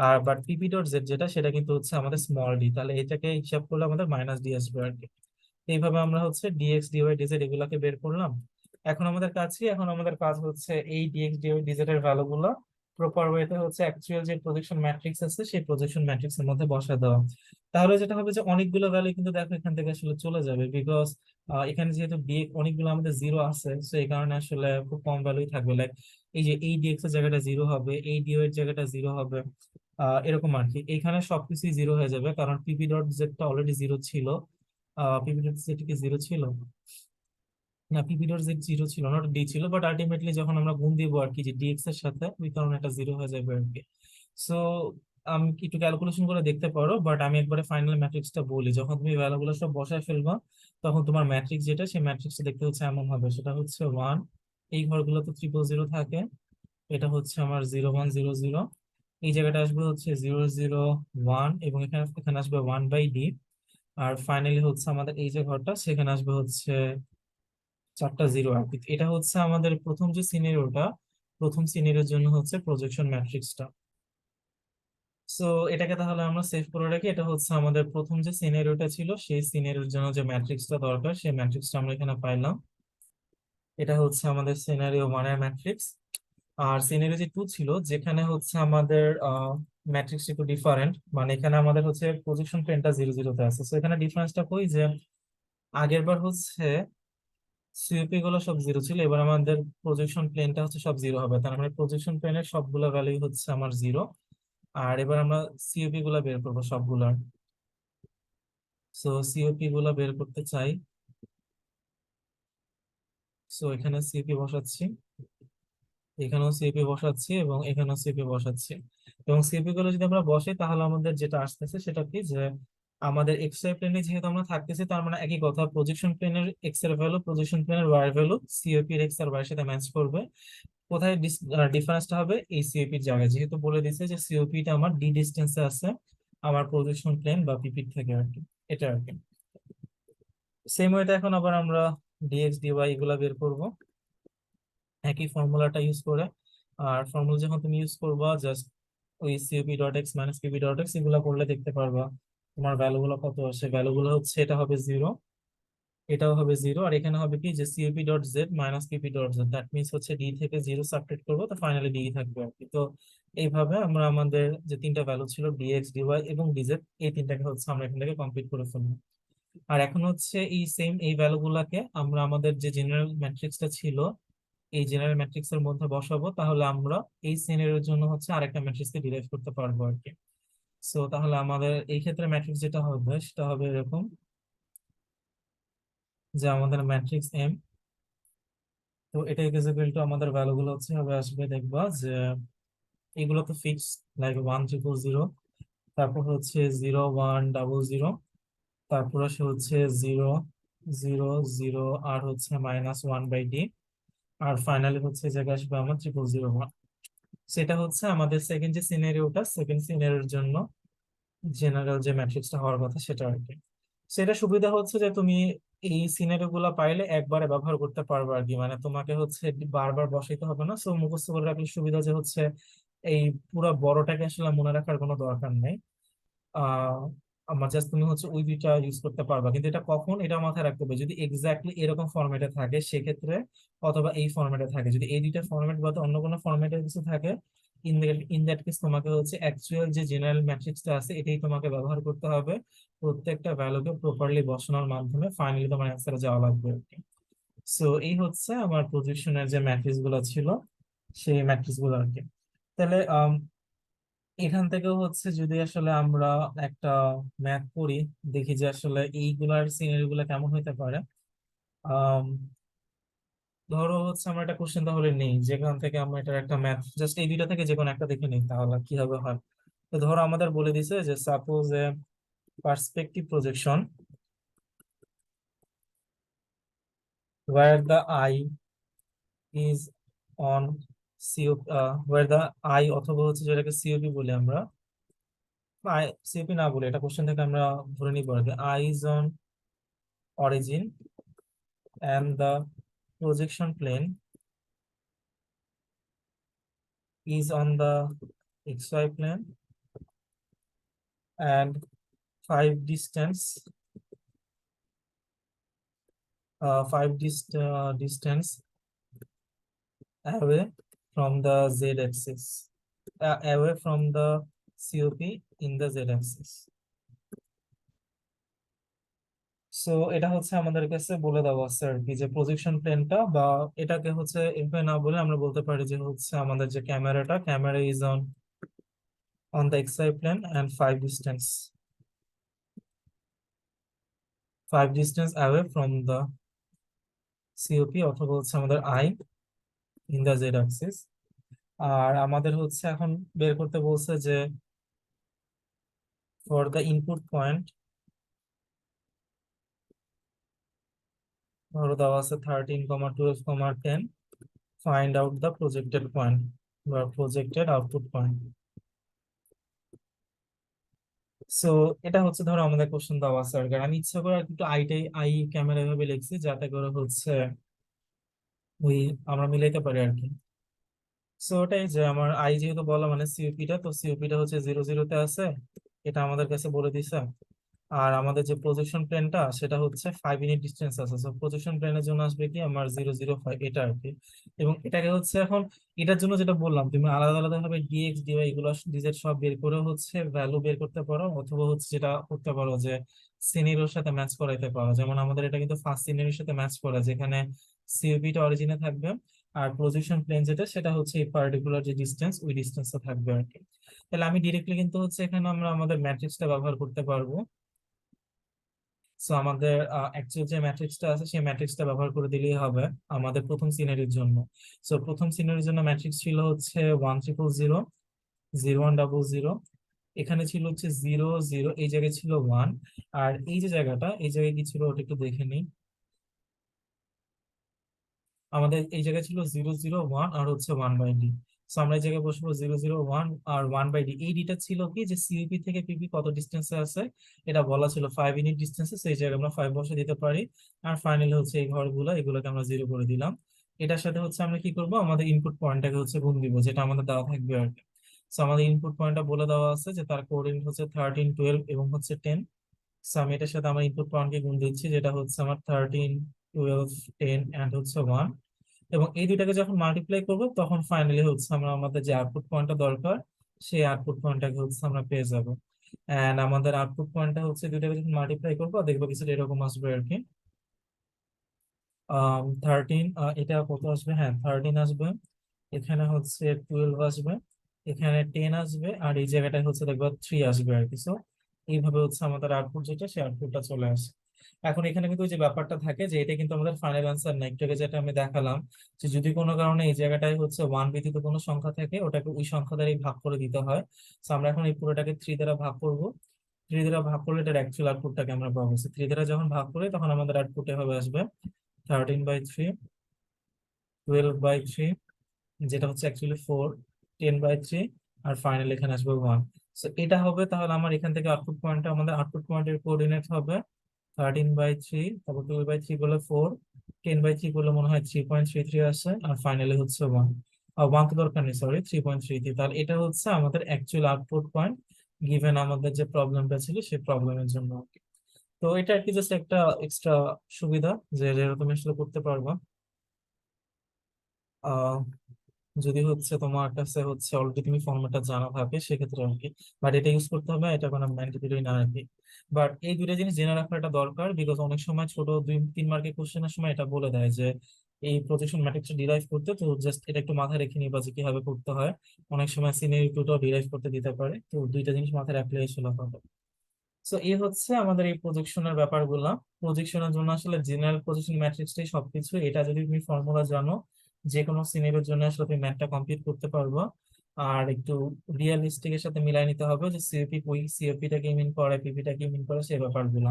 আর বাট পিপি ডট জেড যেটা সেটা কিন্তু হচ্ছে আমাদের স্মল ডি, তাহলে এটাকে হিসাব করলে আমাদের মাইনাস ডি আসবে আর কি। এইভাবে আমরা হচ্ছে ডিএক্স ডিওয়াই ডিজেড এগুলাকে বের করলাম। এখন আমাদের কাজ হচ্ছে এই ডিএক্স ডিওয়াই ডিজেড এর ভ্যালু গুলো প্রপার ওয়েতে হচ্ছে অ্যাকচুয়াল যে প্রজেকশন ম্যাট্রিক্স আছে সেই প্রজেকশন ম্যাট্রিক্স এর মধ্যে বসায় দেওয়া। তাহলে যেটা হবে যে অনেকগুলো ভ্যালু কিন্তু দেখো এখান থেকে আসলে চলে যাবে, বিকজ এখানে যেহেতু ডিএক্স অনেকগুলো আমাদের জিরো আছে, তো এই কারণে আসলে খুব কম ভ্যালুই থাকবে। লাইক এই যে এই ডিএক্স এর জায়গাটা জিরো হবে, এই ডিও এর জায়গাটা জিরো হবে, এরকম আর কি। এখানে সবকিছুই জিরো হয়ে যাবে কারণ পিপি ডট জেডটা অলরেডি জিরো ছিল। পিপি ডট জেড কি জিরো ছিল, না পিপি ডট জেড জিরো ছিল না, ডি ছিল, বাট আলটিমেটলি যখন আমরা গুণ দিব আর কি যে ডিএক্স এর সাথে, ওই কারণে এটা জিরো হয়ে যাবে আর কি। সো আমি কি একটু ক্যালকুলেশন করে দেখতে পারো, বাট আমি একবারে ফাইনাল ম্যাট্রিক্সটা বলি, যখন তুমি ভ্যালুগুলো সব বসায় ফেলবা তখন তোমার ম্যাট্রিক্স যেটা সেই ম্যাট্রিক্সটা দেখতে হচ্ছে এমন হবে, সেটা হচ্ছে ওয়ান, এই ঘরগুলো তো ট্রিপল জিরো থাকে, এটা হচ্ছে আমার জিরো ওয়ান জিরো জিরো, এই জায়গাটা আসবে হচ্ছে জিরো জিরো ওয়ান, এবং এখানে এখানে আসবে ওয়ান বাই ডি। আর ফাইনালি হচ্ছে আমাদের এই যে ঘরটা সেখানে আসবে হচ্ছে চারটা জিরো আর কি। এটা হচ্ছে আমাদের প্রথম যে সিনারিওটা, প্রথম সিনারিওর জন্য হচ্ছে প্রজেকশন ম্যাট্রিক্সটা। সো এটাকে তাহলে আমরা সেভ করে রাখি, এটা হচ্ছে আমাদের প্রথম যে সিনারিওটা ছিল সেই সিনারিওর জন্য যে ম্যাট্রিক্সটা দরকার সেই ম্যাট্রিক্সটা আমরা এখানে পাইলাম। এটা হচ্ছে আমাদের সিনারিও ওয়ান এর ম্যাট্রিক্স। আর সিনারিও যে টু ছিল যেখানে হচ্ছে আমাদের ম্যাট্রিক্স একটু ডিফারেন্ট, মানে এখানে আমাদের হচ্ছে পজিশন প্লেনটা জিরো জিরোতে আছে, তো এখানে ডিফারেন্সটা কই যে আগের বার হচ্ছে সিওপি গুলো সব জিরো ছিল, এবার আমাদের প্রজেকশন প্লেনটা হচ্ছে সব জিরো হবে, তার মানে প্রজেকশন প্লেনের সবগুলো ভ্যালু হচ্ছে আমার জিরো। আর এবার আমরা সিওপি গুলা বের করবো সবগুলার। সো সিওপি গুলা বের করতে চাই। সো এখানে সিওপি বসাচ্ছি, এখানেও সিপি বসাচ্ছি এবং এখানেও সিপি বসাচ্ছি। এবং সিপি গুলো যদি আমরা বসাই তাহলে আমাদের যেটা আসতেছে সেটা কি, যে আমাদের এক্স ওয়াই প্লেনে যেহেতু আমরা থাকতেছি, তার মানে একই কথা, প্রজেকশন প্লেনের এক্স এর ভ্যালু প্রজেকশন প্লেনের ওয়াই এর ভ্যালু সিওপি এর এক্স আর ওয়াই এর সাথে ম্যাচ করবে। কোথায় ডিফারেন্সটা হবে, এই সিওপি এর জায়গায়, যেহেতু বলে দিছে যে সিওপি টা আমার ডি ডিস্টেন্সে আছে আমার প্রজেকশন প্লেন বা পিপি থেকে আর কি, এটা আর কি। সেম ওয়েতে এখন আবার আমরা ডিএক্স ডিওয়াই এগুলা বের করব একই ফর্মুলাটা ইউজ করে। আর ফর্মুলা যখন তুমি ইউজ করবা, জাস্ট ওই COP dot X minus PP dot x এগুলো করলে দেখতে পারবা তোমার ভ্যালু গুলো কত আসে। ভ্যালু গুলো হচ্ছে, এটা হবে 0, এটাও হবে 0, আর এখানে হবে কি যে COP dot Z minus PP dot Z, that means হচ্ছে ডি থেকে 0 সাবট্রাক্ট করবো, তো ফাইনালি ডি থাকবে আর কি। তো এইভাবে আমরা আমাদের যে তিনটা ভ্যালু ছিল ডিএক্স ডিওয়াই এবং ডিজেড, এই তিনটাকে হচ্ছে আমরা এখান থেকে কমপ্লিট করে ফেলবো। আর এখন হচ্ছে এই সেম এই ভ্যালু গুলাকে আমরা আমাদের যে জেনারেল ম্যাট্রিক্সটা ছিল এই জেনারেল ম্যাট্রিক্স এর মধ্যে বসাবো, তাহলে আমরা এই সিনারিওর জন্য হচ্ছে আরেকটা ম্যাট্রিক্সকে ডিরাইভ করতে পারবো আর কি। সো তাহলে আমাদের এই ক্ষেত্রে ম্যাট্রিক্স যেটা হবে সেটা হবে এরকম, যে আমাদের ম্যাট্রিক্স এম, তো এটা ইকুয়াল টু আমাদের ভ্যালু গুলো হচ্ছে হবে আসবে, দেখবা যে এগুলো তো ফিক্স, লাইক 1 0 0, তারপর হচ্ছে 0 1 0 0, তারপর আসে হচ্ছে 0 0 0, আর হচ্ছে -1/d, আর ফাইনালি হচ্ছে এই জায়গায় আসবে আমার 0 0 0 1। সেটা হচ্ছে আমাদের সেকেন্ড যে সিনারিওটা, সেকেন্ড সিনারিওর জন্য জেনারেল যে ম্যাট্রিক্সটা হওয়ার কথা সেটা আর কি। সেটা সুবিধা হচ্ছে যে তুমি এই সিনারিও গুলা পাইলে একবারে ব্যবহার করতে পারবে আর কি, মানে তোমাকে হচ্ছে বারবার বসাইতে হবে না। সো মুখস্থ করে রাখলে সুবিধা যে হচ্ছে এই পুরো বড়টাকে আসলে মনে রাখার কোনো দরকার নেই। আহ আমার জাস্ট তুমি হচ্ছে ওই দুইটা ইউজ করতে পারবা, কিন্তু এটা কখন, এটা মাথায় রাখতে হবে, যদি এক্স্যাক্টলি এরকম ফরম্যাটে থাকে সেক্ষেত্রে, অথবা এই ফরম্যাটে থাকে, যদি এই দুইটা ফরম্যাট বা অন্য কোনো ফরম্যাটে কিছু থাকে, ইন দ্যাট কেস তোমাকে হচ্ছে অ্যাকচুয়াল যে জেনারেল ম্যাট্রিক্সটা আছে এটাই তোমাকে ব্যবহার করতে হবে প্রত্যেকটা ভ্যালুকে প্রপারলি বসানোর মাধ্যমে, ফাইনালি তোমার অ্যান্সারে যাওয়া লাগবে। সো এই হচ্ছে আমার প্রজেকশনের যে ম্যাট্রিক্স গুলো ছিল, সেই ম্যাট্রিক্স গুলো আর কি। তাহলে এখান থেকেও হচ্ছে যদি আসলে আমরা একটা ম্যাথ করি, দেখি যে আসলে এইগুলার সিনারি গুলা কেমন হইতে পারে। আম, ধরো হচ্ছে আমরা একটা কোশ্চেন তাহলে নেই, যেখান থেকে আমরা এটার একটা ম্যাথ জাস্ট এই দুইটা থেকে যে কোনো একটা দেখে নিই, তাহলে কিভাবে হয়। তো ধরো আমাদের বলে দিছে যে suppose A perspective projection where the eye is on COP, where the eye অথবা হচ্ছে যেটাকে সিওপি বলি আমরা, সিওপি না বলে এটা কোশ্চেন থেকে আমরা ধরে নিব আর কি, I is on origin and the projection plane is on the xy plane, and five distance distance away from the z axis, away from the COP in the z axis. So এটা হচ্ছে আমাদের কাছে বলে দেওয়া আছে আর কি, যে প্রজেকশন প্লেনটা, বা এটাকে হচ্ছে এভাবে না বলে আমরা বলতে পারি যে হচ্ছে আমাদের যে camera is on the xy plane and five distance away from the COP, অথবা হচ্ছে আমাদের eye in the Z axis. আর আমাদের হচ্ছে এখন বের করতে বলছে যে ফর দ্য ইনপুট পয়েন্ট, ধরো দেওয়া আছে 13, 12, 10, find out the projected point বা প্রজেক্টেড আউটপুট পয়েন্ট। সো এটা হচ্ছে ধরো আমাদের কোশ্চেন দেওয়া আছে আর কি। আর আমি ইচ্ছা করে আর কি একটু আই ক্যামেরা ভাবে লিখছি, যাতে করে হচ্ছে ওই আমরা মিলাইতে পারি আর কি। সো ওটাই, যে আমার আই যেহেতু বলা মানে সিওপিটা, তো সিওপিটা হচ্ছে 0 0-তে আছে, এটা আমাদের কাছে বলে দিছে। আর আমাদের যে প্রজেকশন প্লেনটা সেটা হচ্ছে 5 ইউনিট ডিস্টেন্স আছে, সো প্রজেকশন প্লেনের জন্য আসবে কি আমার 0 0 5, এটা আর কি। এবং এটাকে হচ্ছে এখন এটার জন্য যেটা বললাম, তুমি আলাদা আলাদা ভাবে ডিএক্স ডিওয়াই এগুলো ডিজেড সব বের করে হচ্ছে ভ্যালু বের করতে পারো, অথবা হচ্ছে যেটা করতে পারো যে সিনারিওর সাথে ম্যাচ করাইতে পারো। যেমন আমাদের এটা কিন্তু ফার্স্ট সিনারিওর সাথে ম্যাচ করা, যেখানে সিওপিটা অরিজিনে থাকবে, আর প্রজেকশন প্লেন যেটা সেটা হচ্ছে এই পার্টিকুলার যে ডিস্টেন্স ওই ডিস্টেন্সটা থাকবে আর কি। তাহলে আমি ডিরেক্টলি কিন্তু হচ্ছে এখানে আমরা আমাদের ম্যাট্রিক্সটা ব্যবহার করতে পারবো। সো আমাদের অ্যাকচুয়াল যে ম্যাট্রিক্সটা আছে সেই ম্যাট্রিক্সটা ব্যবহার করে দিলেই হবে আমাদের প্রথম সিনারির জন্য। সো প্রথম সিনারির জন্য ম্যাট্রিক্স ছিল হচ্ছে 1 0 0 0 1 0 0। এখানে ছিল হচ্ছে 0 0, এই জায়গায় ছিল 1। আর এই যে জায়গাটা, এই জায়গায় কি ছিল ওটা একটু দেখে নিই। আমাদের এই জায়গায় ছিল 0 0 1 আর হচ্ছে 1/d। তো আমরা এই জায়গায় বসবো 0 0 1 আর 1/d। এই ডিটা ছিল কি যে সিইপি থেকে পিপি কত ডিস্টেন্সে আছে এটা বলা ছিল 5 ইউনিট ডিস্টেন্সে, সেই জায়গায় আমরা 5 বসে দিতে পারি। আর ফাইনালি হচ্ছে এই ঘরগুলো, এগুলোকে আমরা 0 করে দিলাম। এটার সাথে হচ্ছে আমরা কি করব, আমাদের ইনপুট পয়েন্টটাকে হচ্ছে গুণ দিব, যেটা আমাদের দেওয়া থাকবে আর কি। তো আমাদের ইনপুট পয়েন্টটা বলে দেওয়া আছে যে তার কোঅর্ডিনেট হচ্ছে 13 12 এবং হচ্ছে 10। সো আমি এটার সাথে আমার ইনপুট পয়েন্টকে গুণ দিচ্ছি, যেটা হচ্ছে আমার 13 12 10 and হচ্ছে 1। এবং এই দুইটাকে যখন মাল্টিপ্লাই করব তখন ফাইনালি হচ্ছে আমরা আমাদের যে আউটপুট পয়েন্টটা দরকার সেই আউটপুট পয়েন্টটাকে হচ্ছে আমরা পেয়ে যাব। এন্ড আমাদের আউটপুট পয়েন্টটা হচ্ছে দুইটাকে যখন মাল্টিপ্লাই করবো দেখবো কিছুটা এরকম আসবে আর কি। 13, এটা কত আসবে, হ্যাঁ 13 আসবে। এখানে হচ্ছে 12 আসবে, এখানে 10 আসবে, আর এই জায়গাটায় হচ্ছে দেখবো 3 আসবে আর কি। So, এইভাবে হচ্ছে আমাদের আউটপুট যেটা সেই আউটপুটটা চলে আসে। এখন এখানে কিন্তু ওই যে ব্যাপারটা থাকে যে এটা কিন্তু আমাদের ফাইনাল অ্যান্সার না, একটু আগে যেটা আমি দেখালাম যে যদি কোনো কারণে এই জায়গাটায় হচ্ছে 1 ব্যতীত কোনো সংখ্যা থাকে ওটাকে ওই সংখ্যা দ্বারাই ভাগ করে দিতে হয়। তো আমরা এখন এই পুরোটাকে 3 দ্বারা ভাগ করব। 3 দ্বারা ভাগ করলে এটার অ্যাকচুয়াল আউটপুটটাকে আমরা পাবো। 3 দ্বারা যখন ভাগ করি তখন আমাদের আউটপুট এভাবে আসবে 13/3, 12/3, যেটা হচ্ছে অ্যাকচুয়ালি 4, 10/3, আর ফাইনাল এখানে আসবে 1। সো এটা হবে, তাহলে আমার এখান থেকে আউটপুট পয়েন্টটা, আমাদের আউটপুট পয়েন্টের কোঅর্ডিনেট হবে 13/3, তারপর 12/3 বলে 4, 10/3 বলে মনে হয় 3.33 আসে, আর ফাইনালি হচ্ছে 1। আর 1 তো দরকার নেই, সরি 3.33। তাহলে এটা হচ্ছে আমাদের অ্যাকচুয়াল আউটপুট পয়েন্ট গিভেন আমাদের যে প্রবলেমটা ছিল সেই প্রবলেমের জন্য আর কি। তো এটা আর কি জাস্ট একটা এক্সট্রা সুবিধা যে তুমি আসলে করতে পারবা। যদি হচ্ছে তোমার কাছে হচ্ছে অলরেডি তুমি ফর্মেটটা জানা থাকে সেক্ষেত্রে আর কি। বাট এটা ইউজ করতে হবে, এটা কোনো ম্যান্ডেটরি না আর কি। বাট এই দুইটা জিনিস জেনে রাখাটা দরকার, বিকজ অনেক সময় ছোট 2 3 মার্কের কোশ্চেনের সময় এটা বলে দেয় যে এই প্রজেকশন ম্যাট্রিক্সটা ডিরাইভ করতে, তো জাস্ট এটা একটু মাথায় রেখে নিবা যে কিভাবে করতে হয়। অনেক সময় সিনিয়র টুটাও ডিরাইভ করতে দিতে পারে, তো দুইটা জিনিস মাথায় রাখলে আসলে হবে। সো এই হচ্ছে আমাদের এই প্রজেকশনের ব্যাপারগুলা। প্রজেকশনের জন্য আসলে জেনারেল প্রজেকশন ম্যাট্রিক্সটাই সবকিছু। এটা যদি তুমি ফর্মুলা জানো যে কোনো সিনারিওর জন্য আসলে তুমি ম্যাথটা কমপ্লিট করতে পারবো। আর একটু রিয়েলিস্টিক এর সাথে মিলাই নিতে হবে যে সিওপি কই, সিওপিটা কি মিন করে, পিপিটা কি মিন করে, সেই ব্যাপারগুলো।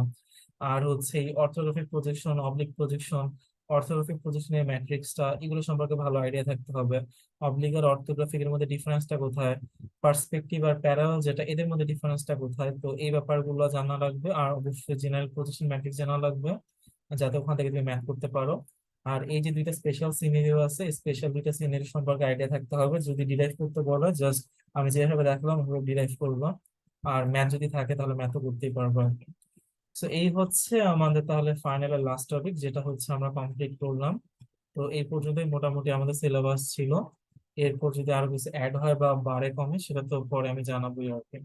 আর হচ্ছে এই orthographic projection, oblique projection, orthographic প্রজেকশনের ম্যাট্রিক্সটা এগুলো সম্পর্কে ভালো আইডিয়া থাকতে হবে। অবলিক আর অর্থোগ্রাফিক এর মধ্যে ডিফারেন্সটা কোথায়, পার্সপেক্টিভ আর প্যারালাল যেটা, এদের মধ্যে ডিফারেন্সটা কোথায়, তো এই ব্যাপারগুলো জানা লাগবে। আর অবশ্যই জেনারেল পজিশন ম্যাট্রিক্স জানা লাগবে, যাতে ওখান থেকে তুমি ম্যাথ করতে পারো। আর এই যে দুইটা স্পেশাল সিনারিও আছে, স্পেশাল দুইটা সিনারি সম্পর্কে আইডিয়া থাকতে হবে। যদি ডিরাইভ করতে বলো জাস্ট আমি যেভাবে দেখলাম ওভাবে ডিরাইভ করবো। আর ম্যাথ যদি থাকে তাহলে ম্যাথও করতেই পারবো আর কি। তো এই হচ্ছে আমাদের তাহলে ফাইনাল আর লাস্ট টপিক, যেটা হচ্ছে আমরা কমপ্লিট করলাম। তো এই পর্যন্তই মোটামুটি আমাদের সিলেবাস ছিল। এরপর যদি আরো কিছু অ্যাড হয় বা বাড়ে কমে সেটা তো পরে আমি জানাবোই আর কি।